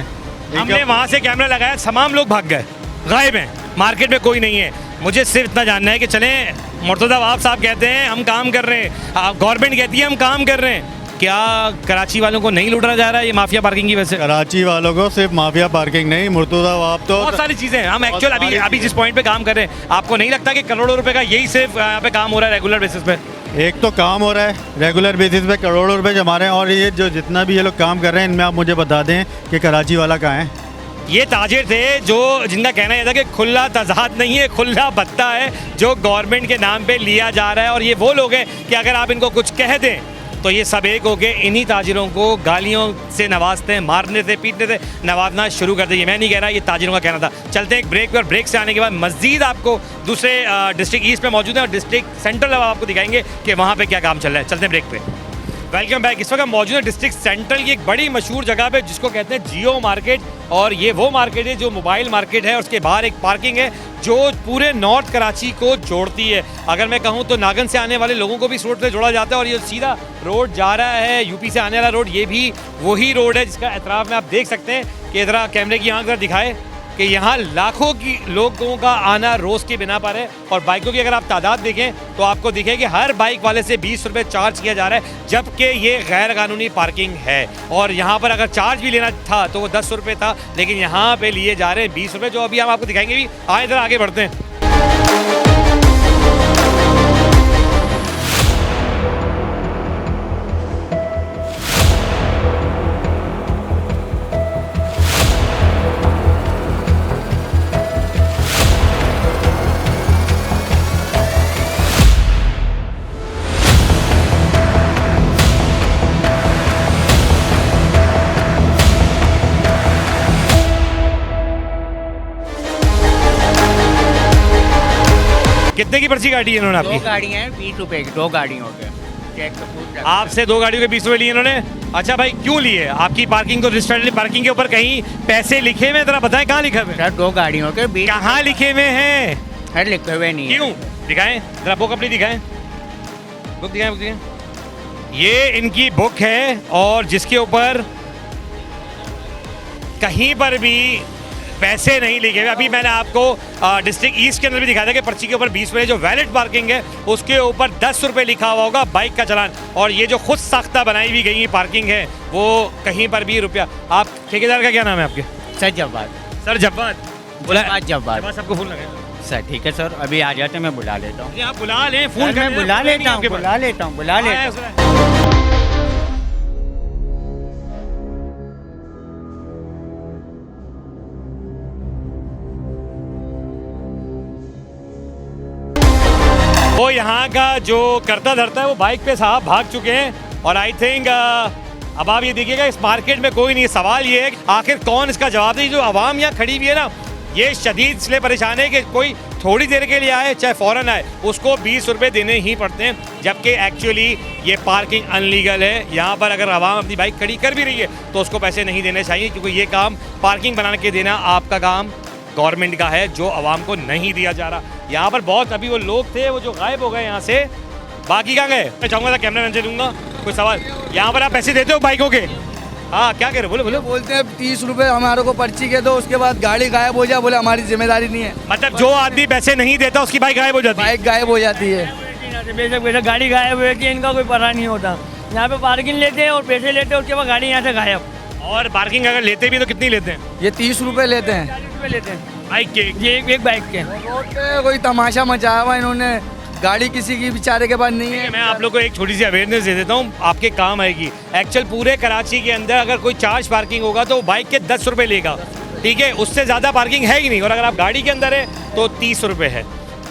हमने वहाँ से कैमरा लगाया, तमाम लोग भाग गए, गायब हैं, मार्केट में कोई नहीं है। मुझे सिर्फ इतना जानना है कि चलें, मुर्तज़ा वहाब साहब कहते हैं हम काम कर रहे हैं, गवर्नमेंट कहती है हम काम कर रहे हैं, क्या कराची वालों को नहीं लूटा जा रहा है ये माफिया पार्किंग की वजह से? कराची वालों को सिर्फ माफिया पार्किंग नहीं, मुर्तज़ा वहाब तो बहुत सारी चीज़ें हैं। हम एक्चुअल अभी जिस पॉइंट पे काम कर रहे हैं, आपको नहीं लगता कि करोड़ों रुपए का यही सिर्फ यहाँ पे काम हो रहा है रेगुलर बेसिस पे? एक तो काम हो रहा है रेगुलर बेसिस पे, करोड़ों रुपए जमा रहे हैं, और ये जो जितना भी ये लोग काम कर रहे हैं इनमें आप मुझे बता दें कि कराची वाला कहाँ है? ये ताजिर थे जो जिनका कहना यह था कि खुला तजाद नहीं है, खुला भत्ता है जो गवर्नमेंट के नाम पे लिया जा रहा है। और ये वो लोग हैं कि अगर आप इनको कुछ कह दें तो ये सब एक हो गए इन्हीं ताजिरों को गालियों से नवाजते हैं, मारने से पीटने से नवाजना शुरू कर दिए। मैं नहीं कह रहा, ये ताजिरों का कहना था। चलते हैं एक ब्रेक पर, ब्रेक से आने के बाद मज़ीद आपको दूसरे डिस्ट्रिक्ट ईस्ट में मौजूद है और डिस्ट्रिक्ट सेंट्रल आपको दिखाएंगे कि वहाँ पे क्या काम चल रहा है। चलते हैं ब्रेक पे। Welcome back. इस वक्त हम मौजूद है डिस्ट्रिक्ट सेंट्रल की एक बड़ी मशहूर जगह पे जिसको कहते हैं जियो मार्केट, और ये वो मार्केट है जो मोबाइल मार्केट है और उसके बाहर एक पार्किंग है जो पूरे नॉर्थ कराची को जोड़ती है। अगर मैं कहूँ तो नागन से आने वाले लोगों को भी इस रोड से जोड़ा जाता है और ये सीधा रोड जा रहा है यूपी से आने वाला रोड, ये भी वही रोड है जिसका एतराफ़ में आप देख सकते हैं कि इधर कैमरे की आंख दिखाए कि यहाँ लाखों की लोगों का आना रोज़ की बिना पर है। और बाइकों की अगर आप तादाद देखें तो आपको दिखे कि हर बाइक वाले से 20 रुपये चार्ज किया जा रहा है, जबकि ये गैर कानूनी पार्किंग है। और यहाँ पर अगर चार्ज भी लेना था तो वो 10 रुपये था, लेकिन यहाँ पे लिए जा रहे हैं 20 रुपये, जो अभी हम आपको दिखाएंगे भी। आए इधर आगे बढ़ते हैं। कितने की पर्ची काटी है इन्होंने आपकी? 2 गाड़ियाँ हैं 20 रुपए की, 2 गाड़ियों के। चेक तो पूछ रहा आपसे 2 गाड़ियों के 20 रुपये लिए इन्होंने? अच्छा भाई, क्यों लिए? आपकी पार्किंग तो रजिस्टर्ड पार्किंग के ऊपर कहीं पैसे लिखे हुए हैं, जरा बताएं कहाँ लिखे हुए हैं? सर 2 गाड़ियों के 20 कहाँ लिखे हुए हैं? सर लिखे हुए नहीं है। क्यों? दिखाएं जरा, बुक अपनी दिखाएं, बुक दिखाएं, बुक दिखाएं। ये इनकी बुक है और जिसके ऊपर कहीं पर भी पैसे नहीं लिखे हुए। अभी मैंने आपको डिस्ट्रिक्ट ईस्ट के अंदर भी दिखाया था कि पर्ची के ऊपर 20 रुपये, जो वैलिड पार्किंग है उसके ऊपर 10 रुपये लिखा हुआ होगा बाइक का चालान। और ये जो खुद साख्ता बनाई हुई गई पार्किंग है वो कहीं पर भी रुपया। आप ठेकेदार का क्या नाम है आपके? सर जब्बार। सर जब्बार जब्बार जब्बार सबको फोन लगाए सर। ठीक है सर, अभी आ जाते मैं बुला लेता हूँ। आप बुला लें, फोन मैं बुला लेता हूँ, बुला लेता हूँ, बुला लेता हूँ। वो यहाँ का जो करता धरता है वो बाइक पे साहब भाग चुके हैं। और आई थिंक अब आप ये देखिएगा इस मार्केट में कोई नहीं। सवाल ये है कि आखिर कौन इसका जवाब दे। जो आवाम यहाँ खड़ी हुई है ना, ये शदीद इसलिए परेशान है कि कोई थोड़ी देर के लिए आए चाहे फ़ौरन आए उसको 20 रुपये देने ही पड़ते हैं, जबकि एक्चुअली ये पार्किंग अनलीगल है। यहाँ पर अगर आवाम अपनी बाइक खड़ी कर भी रही है तो उसको पैसे नहीं देने चाहिए, क्योंकि ये काम पार्किंग बना के देना आपका काम गवर्नमेंट का है, जो आवाम को नहीं दिया जा रहा। यहाँ पर बहुत अभी वो लोग थे वो जो गायब हो गए यहाँ से, बाकी कहाँ गए? मैं चाहूँगा कैमरा मैन से लूँगा कोई सवाल। यहाँ पर आप पैसे देते हो बाइकों के? हाँ, क्या कह रहे हो? बोलो बोलो। बोलते हैं 30 रुपए हमारे को पर्ची के दो, उसके बाद गाड़ी गायब हो जाए, बोले हमारी जिम्मेदारी नहीं है। मतलब जो आदमी पैसे नहीं देता उसकी बाइक गायब हो जाती है? बाइक गायब हो जाती है। बेशक बेशक गाड़ी गायब हुई कि इनका कोई पता नहीं होता। यहाँ पे पार्किंग लेते हैं और पैसे लेते हैं, उसके बाद गाड़ी यहाँ से गायब। और पार्किंग अगर लेते भी तो कितनी लेते हैं? ये 30 रुपए लेते हैं। 40 रुपये लेते हैं बाइक के? ये एक बाइक के। रोड पे कोई तमाशा मचाया हुआ इन्होंने, गाड़ी किसी की बेचारे के पास नहीं है। मैं आप लोग को एक छोटी सी अवेयरनेस दे देता हूँ, आपके काम आएगी। एक्चुअल पूरे कराची के अंदर अगर कोई चार्ज पार्किंग होगा तो बाइक के 10 रुपये लेगा, ठीक है? उससे ज़्यादा पार्किंग है ही नहीं। और अगर आप गाड़ी के अंदर है तो 30 रुपये है।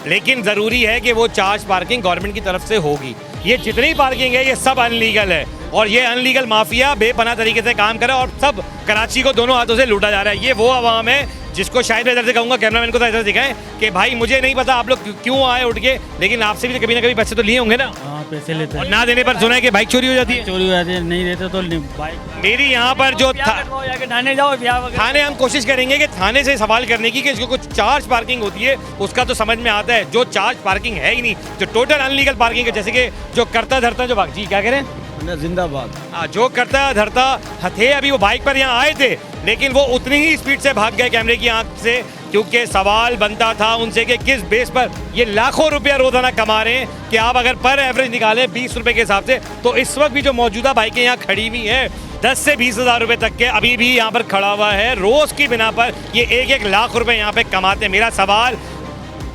लेकिन ज़रूरी है कि वो चार्ज पार्किंग गवर्नमेंट की तरफ से होगी। ये जितनी पार्किंग है ये सब अनलीगल है और ये अनलीगल माफिया बेपनाह तरीके से काम करे और सब कराची को दोनों हाथों से लूटा जा रहा है। ये वो आवाम है जिसको शायद मैं इधर से कहूँगा, कैमरामैन को तो इधर दिखाएं कि भाई मुझे नहीं पता आप लोग क्यों आए उठ के, लेकिन आपसे भी कभी ना कभी पैसे तो लिए होंगे ना? हाँ, पैसे लेते और ना देने पर सुना है कि बाइक चोरी हो जाती है? चोरी हो जाती है, नहीं देते तो बाइक। मेरी यहाँ पर जो थाने जाओ, थाने हम कोशिश करेंगे कि थाने से सवाल करने की कि इसको कुछ चार्ज पार्किंग होती है उसका तो समझ में आता है। जो चार्ज पार्किंग है ही नहीं, जो टोटल अनलीगल पार्किंग है, जैसे कि जो करता धरता जो भाग जी क्या कह रहे हैं जिंदाबाद। हाँ, जो करता धरता थे अभी वो बाइक पर यहाँ आए थे, लेकिन वो उतनी ही स्पीड से भाग गए कैमरे की आंख से, क्योंकि सवाल बनता था उनसे कि किस बेस पर ये लाखों रुपया रोजाना कमा रहे हैं। कि आप अगर पर एवरेज निकालें 20 रुपये के हिसाब से तो इस वक्त भी जो मौजूदा बाइकें यहाँ खड़ी हुई हैं 10 से 20 हज़ार रुपये तक के अभी भी यहाँ पर खड़ा हुआ है। रोज़ की बिना पर ये 1-1 लाख रुपये यहाँ पे कमाते हैं। मेरा सवाल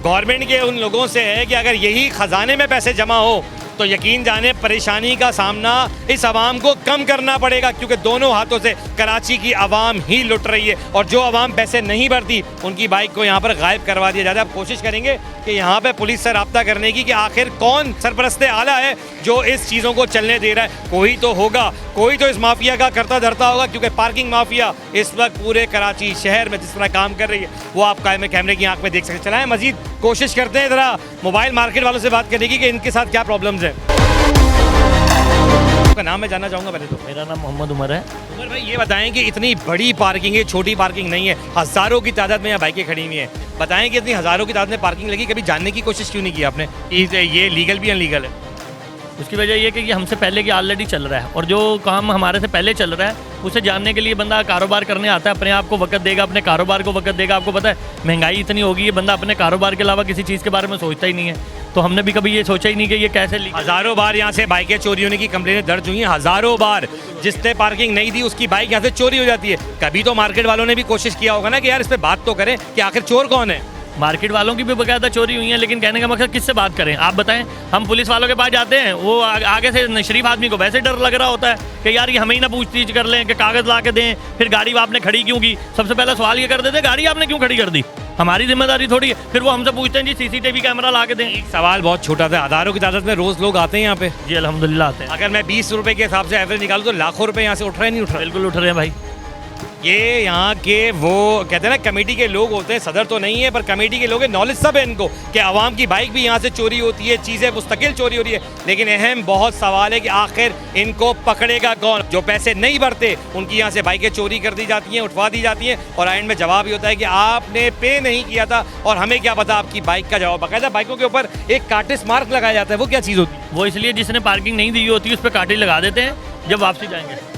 गवर्नमेंट के उन लोगों से है कि अगर यही ख़जाने में पैसे जमा हो तो यकीन जाने परेशानी का सामना इस आवाम को कम करना पड़ेगा, क्योंकि दोनों हाथों से कराची की आवाम ही लुट रही है और जो आवाम पैसे नहीं भरती उनकी बाइक को यहाँ पर गायब करवा दिया जाता है। अब कोशिश करेंगे कि यहाँ पे पुलिस से रब्ता करने की कि आखिर कौन सरपरस्ते आला है जो इस चीज़ों को चलने दे रहा है। कोई तो होगा, कोई तो इस माफिया का करता धरता होगा, क्योंकि पार्किंग माफिया इस वक्त पूरे कराची शहर में जिस तरह काम कर रही है वो आप कैमरे की आंख में देख सकते। चलाएं मजीद कोशिश करते हैं ज़रा मोबाइल मार्केट वालों से बात करने की कि इनके साथ क्या प्रॉब्लम्स है। आपका नाम मैं जानना चाहूँगा पहले तो। मेरा नाम मोहम्मद उमर है। उमर भाई ये बताएं कि इतनी बड़ी पार्किंग है, छोटी पार्किंग नहीं है, हज़ारों की तादाद में यहाँ बाइकें खड़ी हुई हैं, बताएं कि इतनी हज़ारों की तादाद में पार्किंग लगी, कभी जानने की कोशिश क्यों नहीं की आपने कि ये लीगल भी अनलीगल है? उसकी वजह ये कि ये हमसे पहले की ऑलरेडी चल रहा है और जो काम हमारे से पहले चल रहा है उसे जानने के लिए बंदा कारोबार करने आता है, अपने आप को वक्त देगा, अपने कारोबार को वक्त देगा। आपको पता है महंगाई इतनी होगी है, बंदा अपने कारोबार के अलावा किसी चीज़ के बारे में सोचता ही नहीं है। तो हमने भी कभी ये सोचा ही नहीं कि ये कैसे हज़ारों बार यहाँ से बाइकें चोरी होने की कंप्लेनें दर्ज हुई हैं, हज़ारों बार। जिसने पार्किंग नहीं दी उसकी बाइक यहाँ से चोरी हो जाती है। कभी तो मार्केट वालों ने भी कोशिश किया होगा ना कि यार इस पर बात तो करें कि आखिर चोर कौन है। मार्केट वालों की भी बाकायदा चोरी हुई है, लेकिन कहने का मकसद किससे बात करें आप बताएं। हम पुलिस वालों के पास जाते हैं, वो आगे से शरीफ आदमी को वैसे डर लग रहा होता है कि यार ये हमें ही ना पूछताछ कर लें कि कागज़ ला के दें, फिर गाड़ी आपने खड़ी क्यों की। सबसे पहला सवाल ये कर देते गाड़ी आपने क्यों खड़ी कर दी, हमारी जिम्मेदारी थोड़ी है। फिर वो हमसे पूछते हैं जी सीसीटीवी कैमरा ला के दें। एक सवाल बहुत छोटा था, हज़ारों की तादाद में रोज़ लोग आते हैं यहाँ पे? जी अल्हम्दुलिल्लाह आते हैं। अगर मैं 20 रुपये के हिसाब से एवरेज निकालूँ तो लाखों रुपये यहाँ से उठ रहे हैं, नहीं उठ रहे? बिल्कुल उठ रहे हैं भाई। ये यहाँ के वो कहते हैं ना कमेटी के लोग होते हैं, सदर तो नहीं है पर कमेटी के लोग हैं, नॉलेज सब है इनको कि आवाम की बाइक भी यहाँ से चोरी होती है, चीज़ें मुस्तकिल चोरी हो रही है। लेकिन अहम बहुत सवाल है कि आखिर इनको पकड़ेगा कौन। जो पैसे नहीं भरते उनकी यहाँ से बाइकें चोरी कर दी जाती हैं, उठवा दी जाती हैं और एंड में जवाब ये होता है कि आपने पे नहीं किया था और हमें क्या पता आपकी बाइक का जवाब। बाकायदा बाइकों के ऊपर एक कार्टिस मार्क लगाया जाता है, वो क्या चीज़ होती है? वो इसलिए जिसने पार्किंग नहीं दी होती है उस पर कार्टिस लगा देते हैं जब वापसी जाएंगे।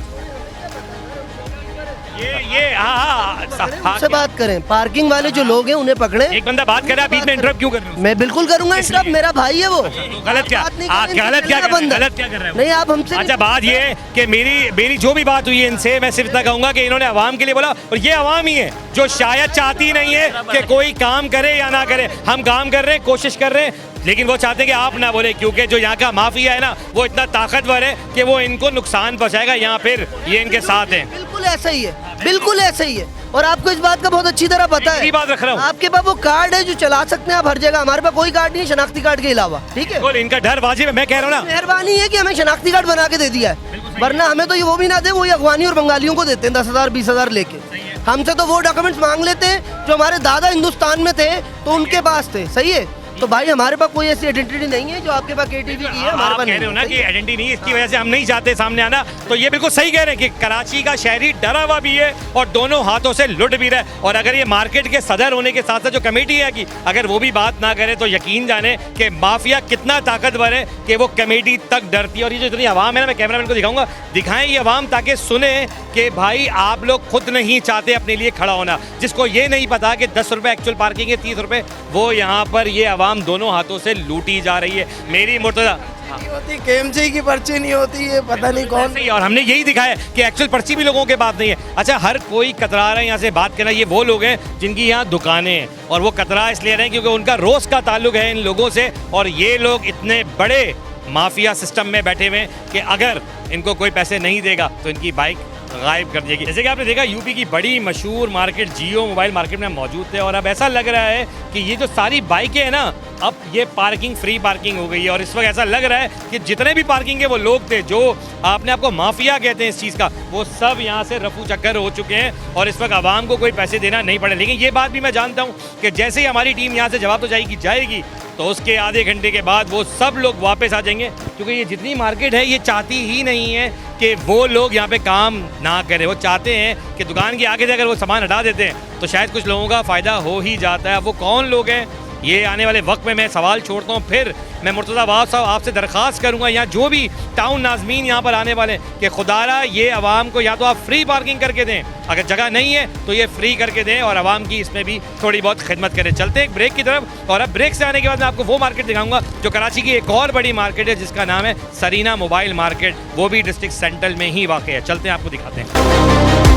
से बात करें, पार्किंग वाले जो लोग हैं उन्हें पकड़े। एक बंदा बात कर रहा है, बीच में इंटरप्ट क्यों कर रहे हो? मैं बिल्कुल करूंगा इंटरप्ट, मेरा भाई है वो। गलत क्या कर रहे हैं? नहीं आप हमसे अच्छा बात ये कि मेरी जो भी बात हुई है इनसे, मैं सिर्फ इतना कहूंगा कि इन्होंने आवाम के लिए बोला और ये आवाम ही है जो शायद चाहती नहीं है कि कोई काम करे या ना करे। हम काम कर रहे हैं, कोशिश कर रहे हैं, लेकिन वो चाहते हैं कि आप ना बोले, क्योंकि जो यहाँ का माफिया है ना वो इतना ताकतवर है कि वो इनको नुकसान पहुँचाएगा या फिर ये इनके साथ है। बिल्कुल ऐसा ही है, बिल्कुल ऐसा ही है। और आपको इस बात का बहुत अच्छी तरह पता है। बात रख रहा हूँ, आपके पास वो कार्ड है जो चला सकते हैं आप हर जगह, हमारे पास कोई कार्ड नहीं है शनाख्ती कार्ड के अलावा। ठीक है, इनका डर वाजिब है। मैं कह रहा हूँ ना, मेहरबानी है कि हमें शनाख्ती कार्ड बना के दे दिया है, वरना हमें तो ये वो भी ना दे, वो अफगानी और बंगालियों को देते हैं 10,000 20,000 लेके। हमसे तो वो डॉक्यूमेंट्स मांग लेते हैं जो हमारे दादा हिंदुस्तान में थे तो उनके पास थे। सही है, तो भाई हमारे पास कोई ऐसी आइडेंटिटी नहीं है जो आपके पास केटीवी की है, हमारे पास कह रहे हो ना कि आइडेंटिटी नहीं, इसकी वजह से हम नहीं चाहते सामने आना। तो ये बिल्कुल सही कह रहे हैं कि कराची का शहरी डरा हुआ भी है और दोनों हाथों से लुट भी रहा है। और अगर ये मार्केट के सदर होने के साथ साथ जो कमेटी है कि अगर वो भी बात ना करे तो यकीन जाने कि माफिया कितना ताकतवर है कि वो कमेटी तक डरती है। और ये जो इतनी आवाम है ना, मैं कैमरामैन को दिखाऊंगा, दिखाएं ये आवाम ताकि सुने कि भाई आप लोग खुद नहीं चाहते अपने लिए खड़ा होना। जिसको ये नहीं पता कि 10 रुपये एक्चुअल पार्किंग है, 30 रुपये, वो यहाँ पर ये आवाम दोनों हाथों से लूटी जा रही है। मेरी मुर्तजा होती केएमसी की पर्ची नहीं होती है, पता नहीं कौन सी। और हमने यही दिखाया कि एक्चुअल पर्ची भी लोगों के पास नहीं है। अच्छा हर कोई कतरा रहा है यहाँ से बात करना। ये वो लोग हैं जिनकी यहाँ दुकानें हैं और वो कतरा इसलिए रहे हैं क्योंकि उनका रोज़ का ताल्लुक है इन लोगों से। और ये लोग इतने बड़े माफिया सिस्टम में बैठे हुए हैं कि अगर इनको कोई पैसे नहीं देगा तो इनकी बाइक गायब कर देगी। जैसे कि आपने देखा यूपी की बड़ी मशहूर मार्केट जियो मोबाइल मार्केट में मौजूद थे और अब ऐसा लग रहा है कि ये जो सारी बाइकें हैं ना, अब ये पार्किंग फ्री पार्किंग हो गई है। और इस वक्त ऐसा लग रहा है कि जितने भी पार्किंग के वो लोग थे जो आपने आपको माफिया कहते हैं इस चीज़ का, वो सब यहाँ से रफू चक्कर हो चुके हैं और इस वक्त आवाम को कोई पैसे देना नहीं पड़े। लेकिन ये बात भी मैं जानता हूँ कि जैसे ही हमारी टीम यहाँ से जवाब तो जाएगी तो उसके आधे घंटे के बाद वो सब लोग वापस आ जाएंगे, क्योंकि ये जितनी मार्केट है ये चाहती ही नहीं है कि वो लोग यहाँ पे काम ना करें। वो चाहते हैं कि दुकान के आगे से अगर वो सामान हटा देते हैं तो शायद कुछ लोगों का फ़ायदा हो ही जाता है। वो कौन लोग हैं ये आने वाले वक्त में मैं सवाल छोड़ता हूँ। फिर मैं मुर्तज़ा वाब साहब आपसे दरख्वास्त करूँगा यहाँ जो भी टाउन नाज़मीन यहाँ पर आने वाले कि खुदारा ये आवाम को या तो आप फ्री पार्किंग करके दें, अगर जगह नहीं है तो ये फ्री करके दें और आवाम की इसमें भी थोड़ी बहुत खिदमत करें। चलते हैं एक ब्रेक की तरफ और अब ब्रेक से आने के बाद मैं आपको वो मार्केट दिखाऊंगा जो कराची की एक और बड़ी मार्केट है जिसका नाम है सरीना मोबाइल मार्केट, वो भी डिस्ट्रिक्ट सेंट्रल में ही वाक़ है। चलते हैं आपको दिखाते हैं।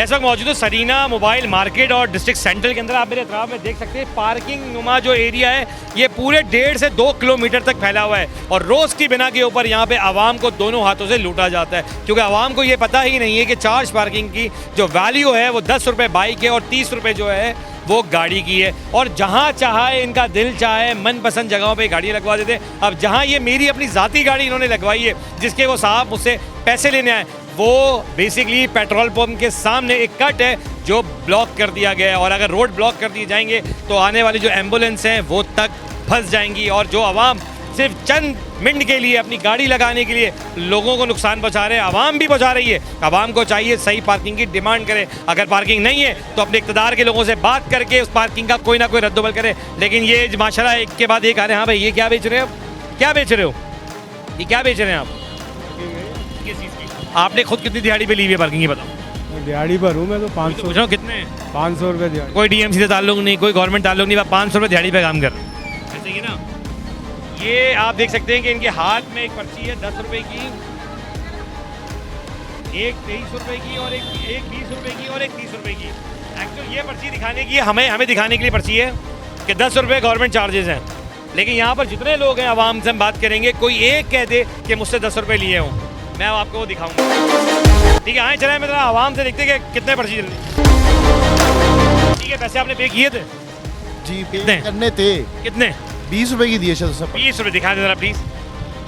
मैं इस वक्त मौजूद हूँ सरीना मोबाइल मार्केट और डिस्ट्रिक्ट सेंट्रल के अंदर। आप मेरे अतराफ में देख सकते हैं पार्किंग नुमा जो एरिया है ये पूरे 1.5 से 2 किलोमीटर तक फैला हुआ है और रोज़ की बिना के ऊपर यहाँ पे आवाम को दोनों हाथों से लूटा जाता है, क्योंकि आवाम को ये पता ही नहीं है कि चार्ज पार्किंग की जो वैल्यू है वो 10 रुपये बाइक है और 30 रुपये जो है वो गाड़ी की है। और जहाँ चाहे इनका दिल चाहे मनपसंद जगहों पे गाड़ियाँ लगवा देते। अब जहाँ ये मेरी अपनी ज़ाती गाड़ी इन्होंने लगवाई है जिसके वो साहब मुझसे पैसे लेने आए, वो बेसिकली पेट्रोल पंप के सामने एक कट है जो ब्लॉक कर दिया गया है और अगर रोड ब्लॉक कर दिए जाएंगे तो आने वाली जो एम्बुलेंस हैं वो तक फंस जाएंगी और जो आवाम सिर्फ चंद मिनट के लिए अपनी गाड़ी लगाने के लिए लोगों को नुकसान पहुंचा रहे हैं, आवाम भी पहुंचा रही है। आवाम को चाहिए सही पार्किंग की डिमांड करे, अगर पार्किंग नहीं है तो अपने इक़्तिदार के लोगों से बात करके उस पार्किंग का कोई ना कोई रद्दोबल करे। लेकिन ये माशाल्लाह एक के बाद एक आ रहे हैं। हाँ भाई ये क्या बेच रहे हो, क्या बेच रहे हो, ये क्या बेच रहे हैं आप? किस चीज़ की? आपने खुद कितनी दिहाड़ी पे ली हुई है पार्किंग, ये बताओ। दिहाड़ी पर हूँ मैं तो 500 पूछ रहा हूँ कितने? 500 रुपये दिहाड़ी। कोई डीएमसी से ताल्लुक नहीं, कोई गवर्नमेंट ताल्लुक नहीं, 500 रुपये दिहाड़ी पे काम कर रहे हैं, ऐसे ही ना। ये आप देख सकते हैं कि इनके हाथ में एक पर्ची है 10 रुपये की, एक 23 रुपये की और एक 20 रुपये की और एक 30 रुपये की। एक्चुअली ये पर्ची दिखाने की हमें दिखाने के लिए पर्ची है कि 10 रुपये गवर्नमेंट चार्जेस हैं, लेकिन यहाँ पर जितने लोग हैं आवाम से हम बात करेंगे, कोई एक कह दे कि मुझसे 10 रुपये लिए हों, मैं आपको वो दिखाऊंगा। ठीक है, आए चले मैं आवाम से देखते कि कितने पर्ची चल रही। ठीक है, पैसे आपने पे किए थे? जी पे करने थे। कितने? 20 रुपए की दिए सब। 20 रुपये दिखा दे जरा प्लीज।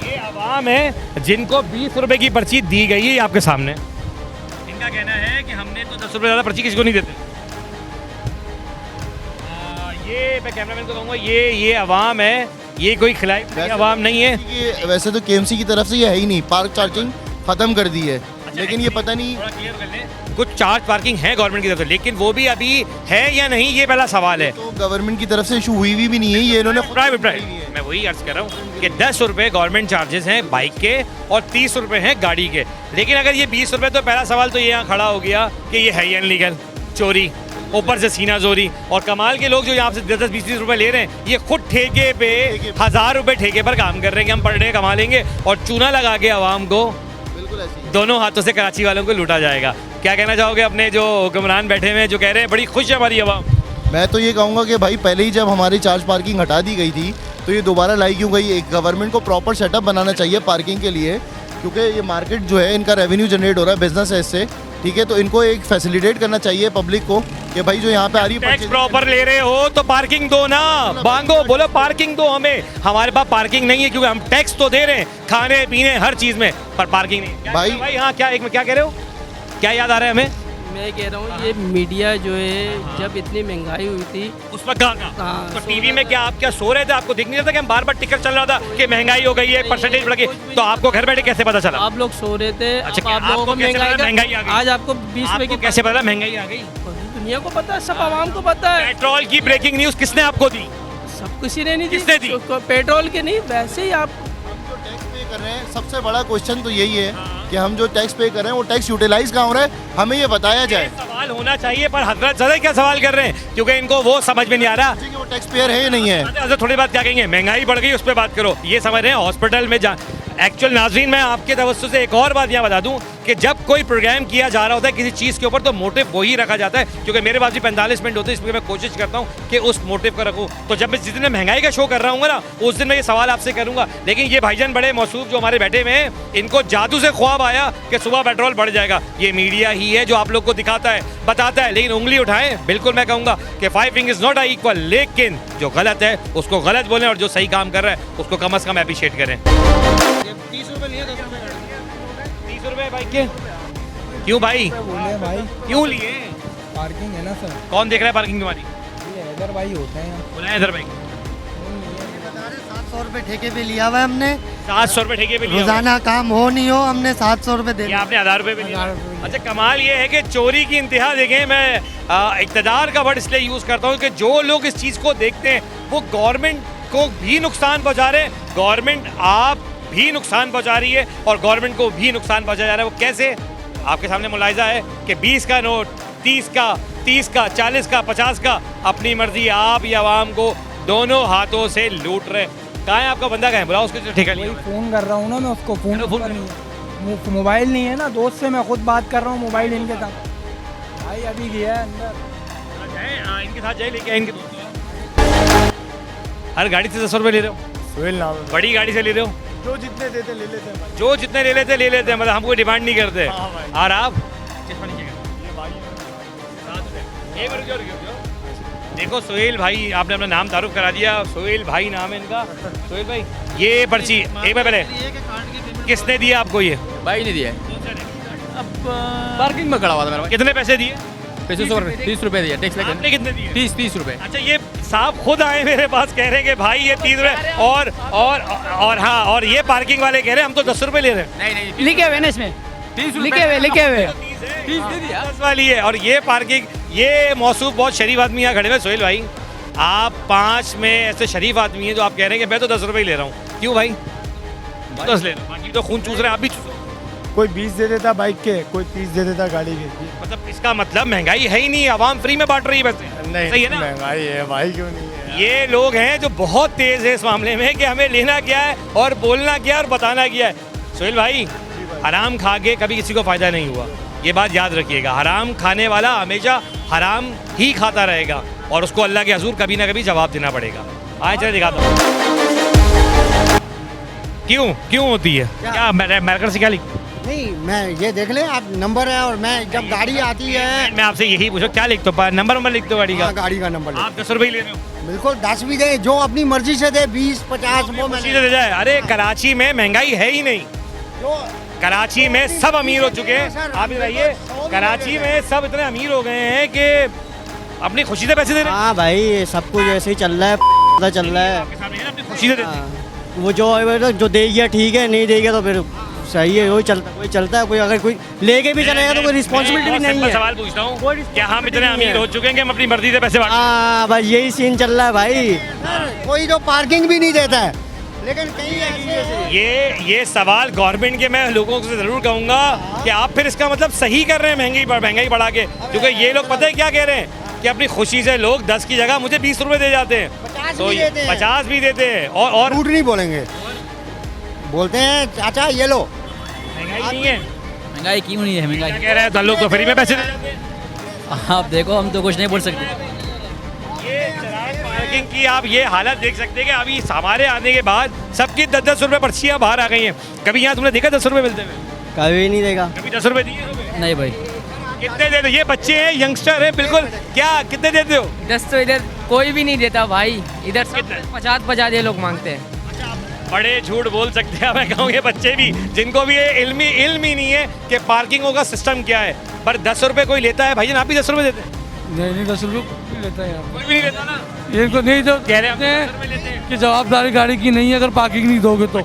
ये आवाम है जिनको 20 रुपये की पर्ची दी गई है आपके सामने। इनका कहना है कि हमने तो 10 रुपये ज़्यादा पर्ची किसी को नहीं देते। ये मैं कैमरामैन को कहूँगा ये आवाम है, ये कोई खिलाई आवाम नहीं है। वैसे तो केएमसी की तरफ से ये है ही नहीं, पार्क चार्जिंग खत्म कर दी है। लेकिन ये पता नहीं कुछ चार्ज पार्किंग है गवर्नमेंट की तरफ से, लेकिन वो भी अभी है या नहीं ये पहला सवाल है। तो गवर्नमेंट की तरफ से इशू हुई भी नहीं है, ये इन्होंने प्राइवेट मैं वही अर्ज कर रहा हूँ कि 10 रुपये गवर्नमेंट चार्जेस हैं बाइक के और 30 रुपये हैं गाड़ी के। लेकिन अगर ये 20 रुपये, तो पहला सवाल तो ये यहाँ खड़ा हो गया कि ये है ही अनलीगल, चोरी, ऊपर से सीना जोरी। और कमाल के लोग जो यहाँ से 10-20 रुपये ले रहे हैं ये खुद ठेके पे 1000 रुपये ठेके पर काम कर रहे हैं कि हम पर डे कमा लेंगे और चूना लगा के आवाम को दोनों हाथों से कराची वालों को लूटा जाएगा। क्या कहना चाहोगे अपने जो हुक्मरान बैठे हुए हैं जो कह रहे हैं बड़ी खुश है हमारी आवाम? मैं तो ये कहूँगा कि भाई पहले ही जब हमारी चार्ज पार्किंग हटा दी गई थी तो ये दोबारा लाई क्यों गई? एक गवर्नमेंट को प्रॉपर सेटअप बनाना चाहिए पार्किंग के लिए, क्योंकि ये मार्केट जो है इनका रेवेन्यू जनरेट हो रहा है बिजनेस है इससे। ठीक है, तो इनको एक फैसिलिटेट करना चाहिए पब्लिक को कि भाई जो यहाँ पे आ रही है टैक्स प्रॉपर ले रहे हो तो पार्किंग दो ना, बांगो बोलो पार्किंग दो हमें। हमारे पास पार्किंग नहीं है क्योंकि हम टैक्स तो दे रहे हैं खाने पीने हर चीज में, पर पार्किंग नहीं। भाई हाँ क्या क्या कह रहे हो, क्या याद आ रहा है हमें? मैं कह रहा हूँ ये मीडिया जो है जब इतनी महंगाई हुई थी उस वक्त कहाँ तो टीवी में क्या आप क्या सो रहे थे? आपको दिख नहीं रहा था कि हम बार बार टिकट चल रहा था कि महंगाई हो गई है, परसेंटेज बढ़ गई? तो आपको घर बैठे कैसे पता चला? आप लोग सो रहे थे। अच्छा, आप लोगों को महंगाई आ गई? आज आपको 20 रुपए की कैसे पता महंगाई आ गई? दुनिया को पता है, सब आवाम को पता है। पेट्रोल की ब्रेकिंग न्यूज किसने आपको दी? सब किसी ने नहीं दी। किसने दी? पेट्रोल के नहीं, वैसे ही आप कर रहे हैं। सबसे बड़ा क्वेश्चन तो यही है कि हम जो टैक्स पे कर रहे हैं वो टैक्स यूटिलाइज कहाँ हो रहा है, हमें ये बताया जाए। सवाल होना चाहिए, पर हजरत ज़्यादा क्या सवाल कर रहे हैं क्योंकि इनको वो समझ में नहीं आ रहा वो टैक्स पेयर है या नहीं है। हजरत थोड़ी बात क्या कहेंगे, महंगाई बढ़ गई उस पर बात करो, ये समझ रहे हैं हॉस्पिटल में जा। एक्चुअल नाज़रीन मैं आपके तवज्जो से एक और बात यहाँ बता दूं कि जब कोई प्रोग्राम किया जा रहा होता है किसी चीज़ के ऊपर तो मोटिव वही रखा जाता है, क्योंकि मेरे पास भी 45 मिनट होते हैं, इसलिए मैं कोशिश करता हूँ कि उस मोटिव को रखूँ। तो जब मैं जिस दिन महंगाई का शो कर रहा हूँ ना उस दिन मैं ये सवाल आपसे करूँगा। लेकिन ये भाईजान बड़े मौसूफ जो हमारे बैठे हुए हैं, इनको जादू से ख्वाब आया कि सुबह पेट्रोल बढ़ जाएगा। ये मीडिया ही है जो आप लोग को दिखाता है, बताता है, लेकिन उंगली उठाएं। बिल्कुल मैं कहूँगा कि 5 फिंगर्स नॉट आर इक्वल, लेकिन जो गलत है उसको गलत बोलें और जो सही काम कर रहा है उसको कम अज़ कम अप्रिशिएट करें। 30 रुपये लिए, 30 रुपये बाइक के क्यों भाई? भाई क्यों लिए? पार्किंग है ना सर। कौन देख रहा है पार्किंग तुम्हारी? ये हैदर भाई होते हैं। बुलाए हैदर भाई। 700 रुपये ठेके पे लिया हुआ है हमने। 700 रुपये ठेके पे लिया? रोजाना काम हो नहीं हो हमने 700 रुपये दे। आपने 1000 रुपये पे लिया? अच्छा, कमाल ये है कि चोरी की इंतहा देखें। मैं इक़्तिदार का वर्ड इसलिए यूज़ करता हूँ कि जो लोग इस चीज़ को देखते हैं वो गवर्नमेंट को भी नुकसान पहुँचा रहे हैं, गवर्नमेंट आप भी नुकसान पहुँचा रही है और गवर्नमेंट को भी नुकसान पहुँचा जा रहा है। वो कैसे? आपके सामने मुलाहिजा है कि 20 का नोट, 30 का, 30 का, 40 का, 50 का, अपनी मर्जी आप या आवाम को दोनों हाथों से लूट रहे। कहाँ है आपका बंदा? कहाँ है? बुलाओ उसको ठेका लिया। फ़ोन कर रहा हूँ ना मैं उसको, फ़ोन मोबाइल नहीं है ना, दोस्त से मैं खुद बात कर रहा हूँ मोबाइल इनके साथ। भाई अभी गया है अंदर। इनके साथ जाए, लेके आए इनके दोस्त। हर गाड़ी से 10 रुपये ले रहे हो? सोहेल नाम है। बड़ी गाड़ी से ले रहे हो? जो जितने देते ले लेते हैं भाई। जो जितने ले लेते हैं, मतलब हम कोई डिमांड नहीं करते। और आप देखो सोहेल भाई, आपने अपना नाम तारुफ करा दिया। सोहेल भाई नाम है इनका। सोहेल भाई, ये पर्ची एक बार पहले किसने दिया आपको? ये भाई ने दिया अब पार्किंग में खड़ा हुआ था मेरा। कितने पैसे दिए? 30 रुपए दिया टैक्स लगा। आपने कितने दिए? 30 रुपए। अच्छा, ये साहब खुद आए मेरे पास, कह रहे हैं कि भाई ये 30 रुपए और हाँ, और ये पार्किंग वाले कह रहे हैं हम तो 10 रुपए ले रहे हैं। नहीं लिखे हुए ना इसमें, 30 लिखे हुए 30 दे दिया। 10 वाली है। और ये पार्किंग, ये मौसूफ बहुत शरीफ आदमी यहाँ खड़े हुए। सोहेल भाई, आप 5 में ऐसे शरीफ आदमी हैं जो आप कह रहे हैं कि मैं तो 10 रुपए ही ले रहा हूँ। क्यों भाई? 10 ले रहा हूँ, बाकी तो खून चूस रहे हैं, आप भी चूसो। कोई 20 दे देता बाइक के, कोई 30 दे देता गाड़ी के। मतलब इसका मतलब महंगाई है ही नहीं, आवाम फ्री में बांट रही है वैसे। नहीं, सही है ना? महंगाई है भाई, क्यों नहीं है? ये लोग हैं जो बहुत तेज है इस मामले में कि हमें लेना क्या है और बोलना क्या है और बताना क्या है। सोहेल भाई, हराम खा के कभी किसी को फायदा नहीं हुआ, ये बात याद रखिएगा। हराम खाने वाला हमेशा हराम ही खाता रहेगा और उसको अल्लाह के हजूर कभी ना कभी जवाब देना पड़ेगा। आज चले दिखाता हूँ क्यों होती है। क्या मैकर से क्या लिख? नहीं, मैं ये देख ले, आप नंबर है और मैं जब गाड़ी आती है मैं आपसे यही पूछो, क्या लिखते हो? नंबर लिखते हो गाड़ी का? गाड़ी का नंबर। आप 10 रुपये ले रहे हो? बिल्कुल 10 भी दे, जो अपनी मर्जी से दे, 20 50 वो मैं दे जाए। अरे कराची में महंगाई है ही नहीं, कराची में सब अमीर हो चुके हैं। आप बताइए, कराची में सब इतने अमीर हो गए हैं कि अपनी खुशी से पैसे दे रहे हैं। हाँ भाई, सब कुछ ऐसे ही चल रहा है, पता चल रहा है। अपनी खुशी से देते हैं। वो जो देगी ठीक है, नहीं देगी तो फिर सही है, वही चलता है। कोई अगर कोई लेके भी चलेगा तो कोई रिस्पॉन्सिबिलिटी भी नहीं है। सवाल पूछता हूँ, क्या हम इतने अमीर हो चुके हैं कि हम अपनी मर्जी से पैसे बांट? हाँ, बस यही सीन चल रहा है भाई। कोई तो पार्किंग भी नहीं देता है, लेकिन कहीं ऐसे ये सवाल गवर्नमेंट के मैं लोगों से जरूर कहूँगा कि आप फिर इसका मतलब सही कर रहे हैं महंगाई बढ़ा के। क्योंकि ये लोग पता है क्या कह रहे हैं कि अपनी खुशी से लोग 10 की जगह मुझे 20 रुपए दे जाते हैं, 50 भी देते हैं। और झूठ नहीं बोलेंगे, बोलते हैं चाचा ये लो। महंगाई नहीं है। महंगाई क्यों नहीं है? महंगाई कह रहे हैं लोग तो फ्री में पैसे दे जाते हैं। आप देखो, हम तो कुछ नहीं बोल सकते। ये चराग पार्किंग की आप ये हालत देख सकते हैं कि अभी हमारे आने के बाद सबकी 10-10 रुपये पर्चियाँ बाहर आ गई हैं। कभी यहाँ तुमने देखा 10 रुपये मिलते हुए? कभी नहीं देगा। कभी 10 रुपये दिए? नहीं भाई। कितने देते? ये बच्चे हैं, यंगस्टर हैं बिल्कुल, क्या कितने देते हो? 10 तो इधर कोई भी नहीं देता भाई, इधर सब 50-50 ये लोग मांगते हैं। बड़े झूठ बोल सकते हैं, मैं कहूँ ये बच्चे भी, जिनको भी ये इल्म ही नहीं है कि पार्किंगों का सिस्टम क्या है। पर 10 रुपये कोई लेता है भाई? आप भी 10 रुपये देते हैं? नहीं 10 रुपये लेता है, कोई भी नहीं लेता ना। इनको नहीं तो कह रहे हैं कि जवाबदारी गाड़ी की नहीं है, अगर पार्किंग नहीं दोगे तो।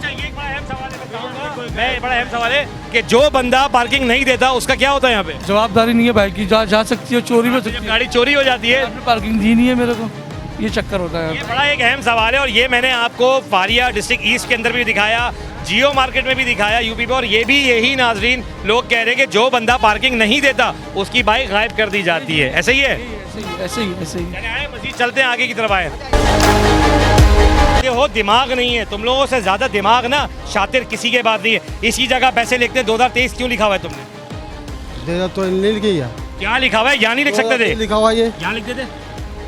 मैं बड़ा अहम सवाल है कि जो बंदा पार्किंग नहीं देता उसका क्या होता है यहाँ पे? जवाबदारी नहीं है बाइक की, जा सकती है, चोरी में जब गाड़ी चोरी हो जाती है, पार्किंग दी नहीं है मेरे को, ये चक्कर होता है। ये बड़ा एक अहम सवाल है और ये मैंने आपको फारिया डिस्ट्रिक्ट ईस्ट के अंदर भी दिखाया, जियो मार्केट में भी दिखाया यूपी पे। और ये भी यही नाजरीन लोग कह रहे हैं कि जो बंदा पार्किंग नहीं देता उसकी बाइक गायब कर दी जाती है। ऐसे ही है? ऐसे ही। आए मजीद चलते हैं, आगे की तरफ आए। हो दिमाग नहीं है तुम लोगों से ज्यादा, दिमाग ना शातिर किसी के बाद नहीं है। इसी जगह पैसे लिखते हैं 2023 क्यों लिखा हुआ है तुमने? तो नहीं लिखी है। क्या लिखा हुआ है? यहाँ नहीं लिख सकते थे? लिखा हुआ ये यहाँ लिख देते।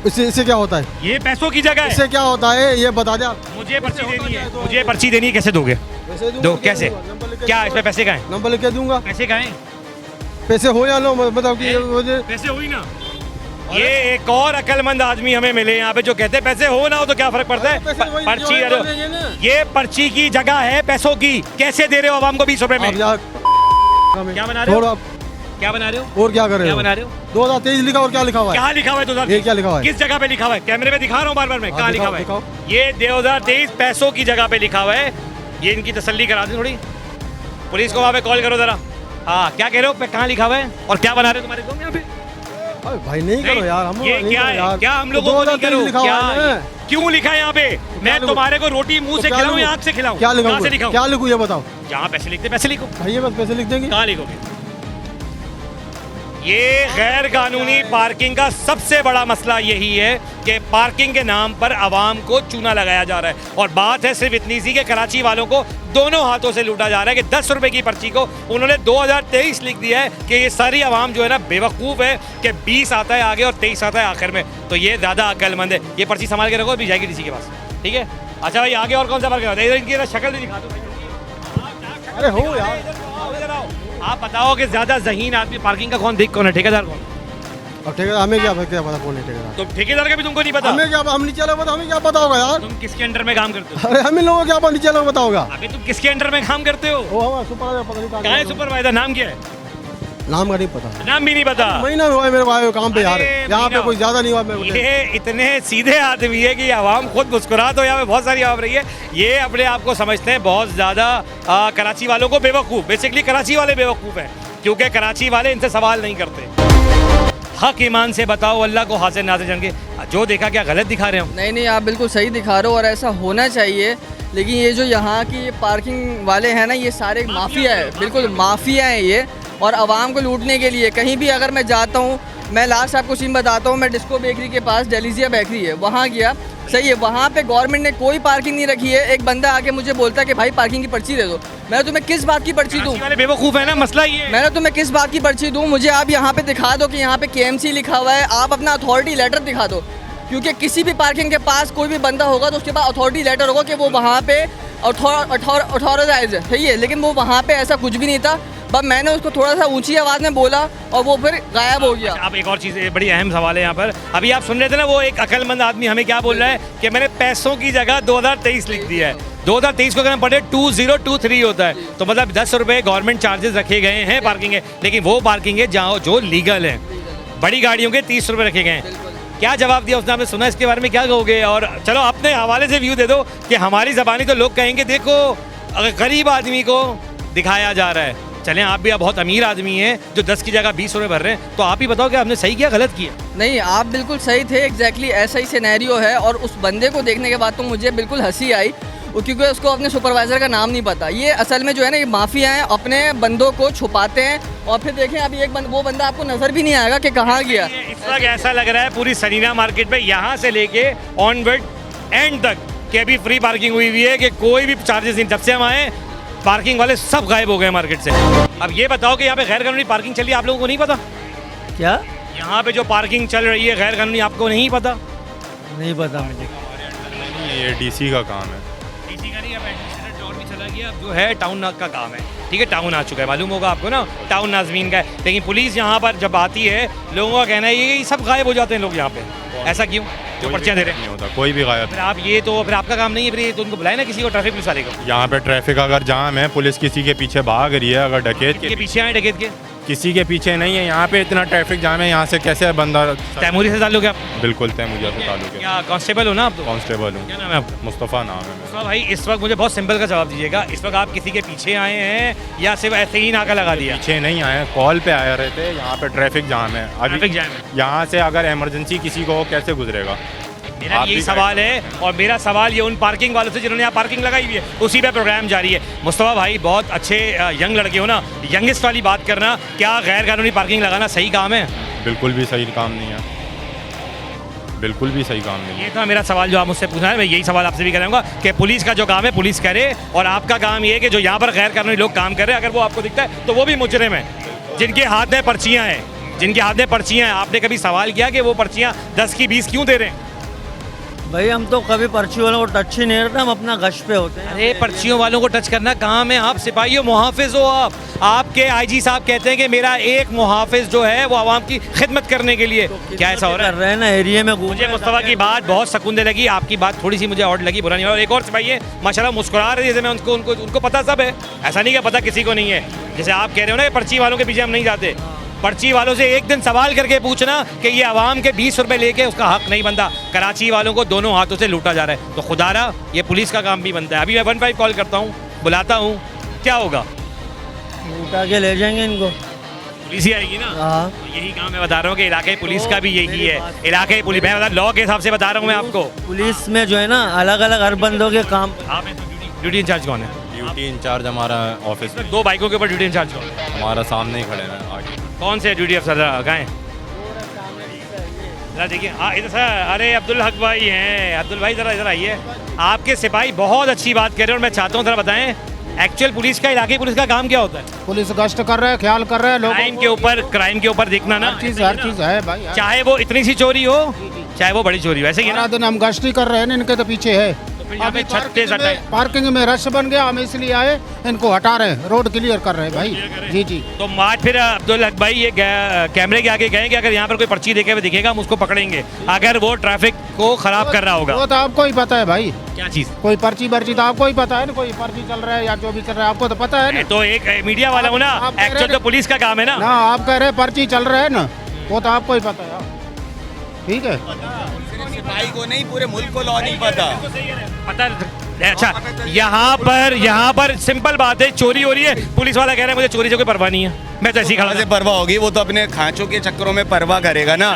इससे क्या होता है? ये पैसों की जगह है। इससे क्या होता है ये बता दे आप। मुझे पर्ची देनी है, मुझे पर्ची देनी है। कैसे दोगे? दो कैसे? क्या इसमें पैसे कहाँ हैं? नंबर लिख के दूंगा। पैसे कहाँ हैं? पैसे हो या लो बताओ कि पैसे हुई ना। ये एक और अक्लमंद आदमी हमें मिले यहाँ पे जो कहते हैं पैसे हो ना हो तो क्या फर्क पड़ता है? पर्ची ये पर्ची की जगह है पैसों की। कैसे दे रहे हो आवाम को 20 रुपए में? क्या बना रहे हो? क्या बना रहे हो? और क्या कर रहे हो? क्या बना रहे हो? 2023 लिखा और क्या लिखा हुआ है? क्या लिखा हुआ है 2023? ये क्या लिखा हुआ है? किस जगह पे लिखा हुआ है? कैमरे पे दिखा रहा हूँ बार-बार मैं। कहाँ लिखा हुआ है? ये 2023 पैसों की जगह पे लिखा हुआ है। ये इनकी तसल्ली करा दी थोड़ी। पुलिस को वहाँ पे कॉल करो जरा। हाँ, क्या कह रहे हो? कहाँ लिखा हुआ है और क्या बना रहे हो तुम्हारे को यहाँ पे? भाई नहीं करो यार, हम ये क्या है? क्या हम लोगों को नहीं करो? क्या क्यों लिखा है यहाँ पे? मैं तुम्हारे को रोटी मुंह से खिलाऊं या आँख से खिलाऊं? क्या लिखूं? क्या लिखूं ये बताओ। जहाँ पैसे लिखते पैसे लिखो। भाई ये बस पैसे लिख देंगे। कहाँ लिखोगे? ये गैर कानूनी पार्किंग का सबसे बड़ा मसला यही है कि पार्किंग के नाम पर आवाम को चूना लगाया जा रहा है। और बात है सिर्फ इतनी सी कि कराची वालों को दोनों हाथों से लूटा जा रहा है कि 10 रुपए की पर्ची को उन्होंने 2023 लिख दिया है कि ये सारी आवाम जो है ना बेवकूफ़ है कि 20 आता है आगे और 23 आता है आखिर में। तो ये ज़्यादा अक्लमंद है। ये पर्ची संभाल के रखो, अभी जाएगी डीसी के पास, ठीक है। अच्छा भाई आगे और कौन सा पार्किंग होता है? इनकी शक्ल भी दिखा दो। अरे हो यार, आप बताओ कि ज्यादा ज़हीन आदमी पार्किंग का कौन कौन है? ठेकेदार कौन? अब ठेकेदार हमें क्या पता कौन है ठेकेदार? तो ठेकेदार का भी तुमको नहीं पता? हमें क्या, हम नीचे वाला पता, हमें क्या पता होगा यार? तुम किसके अंडर में काम करते हो? अरे हम इन लोगों को क्या पता, नीचे वालों को पता होगा। अभी तुम किसके अंडर में काम करते हो? वो हमारा सुपरवाइजर, पता नहीं कहाँ है सुपरवाइजर? नाम क्या है? नाम का नहीं पता, नाम भी नहीं पता। महीना हुआ है मेरे को आए हुए काम पे यार, यहाँ पे कोई ज्यादा नहीं हुआ मेरे को। ये इतने सीधे आदमी है कि आवाम खुद मुस्कुरा, तो यहाँ पे बहुत सारी आवाम रही है, ये अपने आप को समझते हैं बहुत ज़्यादा कराची वालों को बेवकूफ़। बेसिकली कराची वाले बेवकूफ़ हैं क्योंकि कराची वाले इनसे सवाल नहीं करते। हक ईमान से बताओ, अल्लाह को हाजिर नाज़िर जान के जो देखा क्या गलत दिखा रहे हो? नहीं नहीं, आप बिल्कुल सही दिखा रहे हो और ऐसा होना चाहिए। लेकिन ये जो यहाँ की पार्किंग वाले हैं ना, ये सारे माफिया है, बिल्कुल माफिया है ये, और आवाम को लूटने के लिए। कहीं भी अगर मैं जाता हूँ, मैं लास्ट आपको सीन बताता हूँ, मैं डिस्को बेकरी के पास, डेलीजिया बेकरी है, वहाँ गया, सही है, वहाँ पे गवर्नमेंट ने कोई पार्किंग नहीं रखी है। एक बंदा आके मुझे बोलता है कि भाई पार्किंग की पर्ची दे दो। मैंने तुम्हें किस बात की पर्ची दूँ? बेवकूफ़ है ना, मसला ये। मैंने तुम्हें किस बात की पर्ची दूँ? मुझे आप यहाँ पे दिखा दो कि यहाँ पे KMC लिखा हुआ है, आप अपना अथॉरिटी लेटर दिखा दो। क्योंकि किसी भी पार्किंग के पास कोई भी बंदा होगा तो उसके पास अथॉरिटी लेटर होगा कि वो वहाँ पे अथॉराइज है, सही है। लेकिन वो वहाँ पे ऐसा कुछ भी नहीं था। बस मैंने उसको थोड़ा सा ऊंची आवाज़ में बोला और वो फिर गायब हो गया। अब एक और चीज़, बड़ी अहम सवाल है यहाँ पर। अभी आप सुन रहे थे ना, वो एक अक्लमंद आदमी हमें क्या बोल रहा है कि मैंने पैसों की जगह 2023 लिख दिया है। 2023 को अगर हम पढ़े 2023 होता है, तो मतलब 10 रुपये गवर्नमेंट चार्जेस रखे गए हैं पार्किंग है। लेकिन वो पार्किंग है जहाँ जो लीगल है, बड़ी गाड़ियों के 30 रुपये रखे गए हैं। क्या जवाब दिया उसने? आपने सुना इसके बारे में, क्या कहोगे? और चलो अपने हवाले से व्यू दे दो कि हमारी ज़बानी तो लोग कहेंगे देखो अगर गरीब आदमी को दिखाया जा रहा है। चलें, आप भी बहुत अमीर आदमी हैं जो 10 की जगह 20 रुपये भर रहे हैं, तो आप ही बताओ कि आपने सही किया गलत किया? नहीं, आप बिल्कुल सही थे, एग्जैक्टली ऐसा ही सिनेरियो है। और उस बंदे को देखने के बाद तो मुझे बिल्कुल हंसी आई, क्योंकि उसको अपने सुपरवाइज़र का नाम नहीं पता। ये असल में जो है ना, ये माफिया हैं, अपने बंदों को छुपाते हैं। और फिर देखें अभी वो बंदा आपको नज़र भी नहीं आएगा कि कहाँ गया। इस वक्त ऐसा लग रहा है पूरी सरीना मार्केट में यहाँ से लेके ऑनवर्ड एंड तक कि अभी फ्री पार्किंग हुई हुई है, कि कोई भी चार्जेस नहीं। जब से हम आए पार्किंग वाले सब गायब हो गए मार्केट से। अब ये बताओ कि यहाँ पे गैर कानूनी पार्किंग चल रही है, आप लोगों को नहीं पता? क्या यहाँ पे जो पार्किंग चल रही है गैर कानूनी, आपको नहीं पता? नहीं पता मुझे। ये डीसी का काम है। डीसी का नहीं, अब एडमिनिस्ट्रेटर और भी चला गया, अब जो है टाउन का काम है, ठीक है। टाउन आ चुका है, मालूम होगा आपको ना, टाउन नाजमीन का है। लेकिन पुलिस यहाँ पर जब आती है, लोगों का कहना है ये सब गायब हो जाते हैं लोग यहाँ पे। ऐसा क्यों? जो पर्चियाँ दे रहे हैं होता, कोई भी गायब। फिर आप ये तो फिर आपका काम नहीं है, फिर ये तो उनको बुलाए ना किसी को, ट्रैफिक पुलिस वाले को। यहाँ पे ट्रैफिक अगर जाम है, पुलिस किसी के पीछे भाग रही है, अगर डकैत के पीछे आए, डकैत के किसी के पीछे नहीं है। यहाँ पे इतना ट्रैफिक जाम है, यहाँ से कैसे बंदा? तैमूरी से ताल्लुक है आप? बिल्कुल तैमूरिया से ताल्लुक है। क्या कांस्टेबल हो ना आप? तो कांस्टेबल हूँ। क्या नाम है आपका? मुस्तफ़ा नाम है। मुस्तफ़ा भाई, इस वक्त मुझे बहुत सिंपल का जवाब दीजिएगा, इस वक्त आप किसी के पीछे आए हैं या सिर्फ ऐसे ही नाका लगा दिया? पीछे नहीं आए, कॉल पे आए रहे थे। यहाँ पे ट्रैफिक जाम है, अभी यहाँ से अगर इमरजेंसी किसी को कैसे गुजरेगा? मेरा यही सवाल है, और मेरा सवाल ये उन पार्किंग वालों से जिन्होंने यहाँ पार्किंग लगाई हुई है, उसी पे प्रोग्राम जारी है। मुस्तफ़ा भाई, बहुत अच्छे यंग लड़के हो ना, यंगेस्ट वाली बात करना, क्या गैर कानूनी पार्किंग लगाना सही काम है? बिल्कुल भी सही काम नहीं है, बिल्कुल भी सही काम नहीं है। ये था मेरा सवाल जो आप मुझसे पूछा है, मैं यही सवाल आपसे भी करूँगा कि पुलिस का जो काम है पुलिस करे, और आपका काम ये है कि जो यहाँ पर गैर कानूनी लोग काम कर रहे हैं, अगर वो आपको दिखता है तो वो भी मुजरिम है, जिनके हाथ में पर्चियाँ हैं, जिनके हाथ में पर्चियाँ हैं। आपने कभी सवाल किया कि वो पर्चियाँ 10 की 20 क्यों दे रहे हैं? भाई हम तो कभी पर्ची वालों को टच ही नहीं करते, हम अपना गश्त पे होते हैं। अरे पर्चियों वालों को टच करना काम है, आप सिपाही हो, मुहाफिज हो आप। आपके आईजी साहब कहते हैं कि मेरा एक मुहाफिज जो है वो आवाम की खिदमत करने के लिए। क्या ऐसा हो रहा है ना एरिया में? मुझे मुस्तफ़ा की बात बहुत सकून लगी, आपकी बात थोड़ी सी मुझे और लगी, बुरा नहीं हुआ। और एक और सिपाही है माशाल्लाह मुस्कुरा रहे हैं, जैसे मैं उनको पता सब है, ऐसा नहीं कि पता किसी को नहीं है। जैसे आप कह रहे हो ना पर्ची वालों के पीछे हम नहीं जाते, पर्ची वालों से एक दिन सवाल करके पूछना कि ये आवाम के 20 रुपए लेके उसका हक नहीं बनता। कराची वालों को दोनों हाथों से लूटा जा रहा है, तो खुदारा ये पुलिस का काम भी बनता है। अभी मैं 15 कॉल करता हूँ, बुलाता हूँ, क्या होगा? लूटा के ले जाएंगे इनको, पुलिस ही आएगी ना। तो यही काम मैं बता रहा हूँ कि इलाके पुलिस का भी यही है। इलाके पुलिस, मैं लॉ के हिसाब से बता रहा हूँ मैं आपको। पुलिस में जो है ना अलग अलग हर बंदों के काम। आप ड्यूटी इंचार्ज कौन है? ड्यूटी इंचार्ज हमारा ऑफिस में 2 बाइकों के ऊपर ड्यूटी इंचार्ज कौन है? हमारा सामने ही खड़े हैं आगे। कौन से ड्यूटी अफसर कहाँ हैं? जरा देखिए, हाँ इधर सर, अरे अब्दुल हक भाई हैं। अब्दुल भाई ज़रा इधर आइए। आपके सिपाही बहुत अच्छी बात कह रहे हैं और मैं चाहता हूँ ज़रा बताएं एक्चुअल पुलिस का, इलाके पुलिस का काम क्या होता है? पुलिस गश्त कर रहे हैं, ख्याल कर रहे हैं लोगों क्राइम के ऊपर देखना ना, हर चीज़ है भाई। चाहे वो इतनी सी चोरी हो चाहे वो बड़ी चोरी हो, ऐसे ही है ना? सारा दिन हम गश्त ही कर रहे हैं, इनके तो पीछे है। अभी छत्ते सटाए पार्किंग में रश बन गया, हम इसलिए आए, इनको हटा रहे हैं, रोड क्लियर कर रहे हैं भाई। जी जी। तो आज फिर अब्दुल हक भाई ये कैमरे के आगे गए कि अगर यहाँ पर कोई पर्ची देखे हुए दिखेगा हम उसको पकड़ेंगे अगर वो ट्रैफिक को खराब कर रहा होगा। वो तो आपको ही पता है भाई। क्या चीज़? कोई पर्ची तो आपको ही पता है ना, कोई पर्ची चल रहा है या जो भी चल रहा है आपको तो पता है ना। तो एक मीडिया वाला हूँ ना, एक्चुअल तो पुलिस का काम है ना। आप कह रहे हैं पर्ची चल रहा है ना, वो तो आपको ही पता है। ठीक है, सिपाही को नहीं पूरे मुल्क को लॉ नहीं पता। अच्छा, यहाँ पर सिंपल बात है, चोरी हो रही है, पुलिस वाला कह रहा है मुझे चोरी से कोई परवाह नहीं है, मैं तो ऐसी खड़ा से परवाह होगी, वो तो अपने खांचों के चक्करों में परवाह करेगा ना,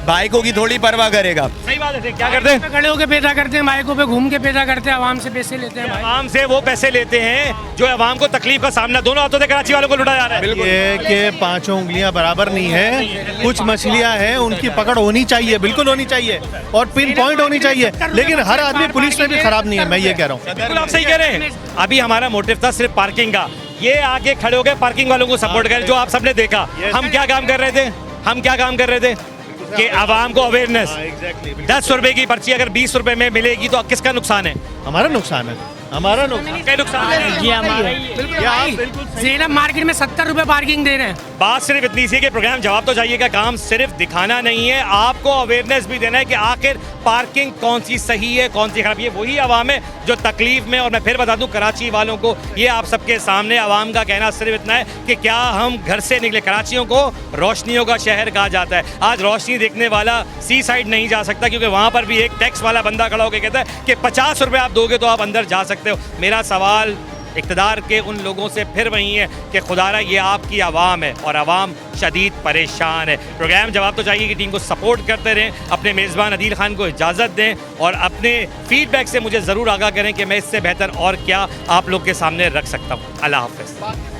बाइकों की थोड़ी परवाह करेगा। सही बात है। क्या करते हैं? खड़े होकर पैदा करते हैं, बाइकों पे घूम के पैदा करते हैं, आवाम से पैसे लेते हैं। आवाम से वो पैसे लेते हैं जो आवाम को तकलीफ का सामना, दोनों हाथों से कराची वालों को लुटा जा रहा है। ये कि पांचों उंगलियां बराबर नहीं है, कुछ मछलियां हैं उनकी पकड़ होनी चाहिए, बिल्कुल होनी चाहिए और पिन पॉइंट होनी चाहिए, लेकिन हर आदमी पुलिस में भी खराब नहीं है, मैं ये कह रहा हूँ। बिल्कुल आप सही कह रहे हैं। अभी हमारा मोटिव था सिर्फ पार्किंग का, ये आगे खड़े हो गए पार्किंग वालों को सपोर्ट कर, जो आप सबने देखा। हम क्या काम कर रहे थे कि आवाम को अवेयरनेस। 10 रुपए की पर्ची अगर 20 रुपए में मिलेगी तो किसका नुकसान है? हमारा नुकसान है। ज़ेनब मार्केट में 70 रुपए पार्किंग दे रहे हैं। बात सिर्फ इतनी सी कि प्रोग्राम जवाब तो चाहिए का काम सिर्फ दिखाना नहीं है, आपको अवेयरनेस भी देना है कि आखिर पार्किंग कौन सी सही है कौन सी खराब है। वही आवाम है जो तकलीफ में, और मैं फिर बता दूं कराची वालों को, ये आप सबके सामने आवाम का कहना सिर्फ इतना है कि क्या हम घर से निकले। कराचियों को रोशनियों का शहर कहा जाता है, आज रोशनी देखने वाला सी साइड नहीं जा सकता क्योंकि वहाँ पर भी एक टैक्स वाला बंदा खड़ा होकर कहता है कि 50 रुपये आप दोगे तो आप अंदर जा सकते हो। मेरा सवाल इक़्तिदार के उन लोगों से फिर वही है कि खुदारा ये आपकी आवाम है और आवाम शदीद परेशान है। प्रोग्राम जवाब तो चाहिए कि टीम को सपोर्ट करते रहें, अपने मेज़बान अदील खान को इजाज़त दें और अपने फीडबैक से मुझे ज़रूर आगाह करें कि मैं इससे बेहतर और क्या आप लोग के सामने रख सकता हूँ। अल्लाह हाफ़िज़।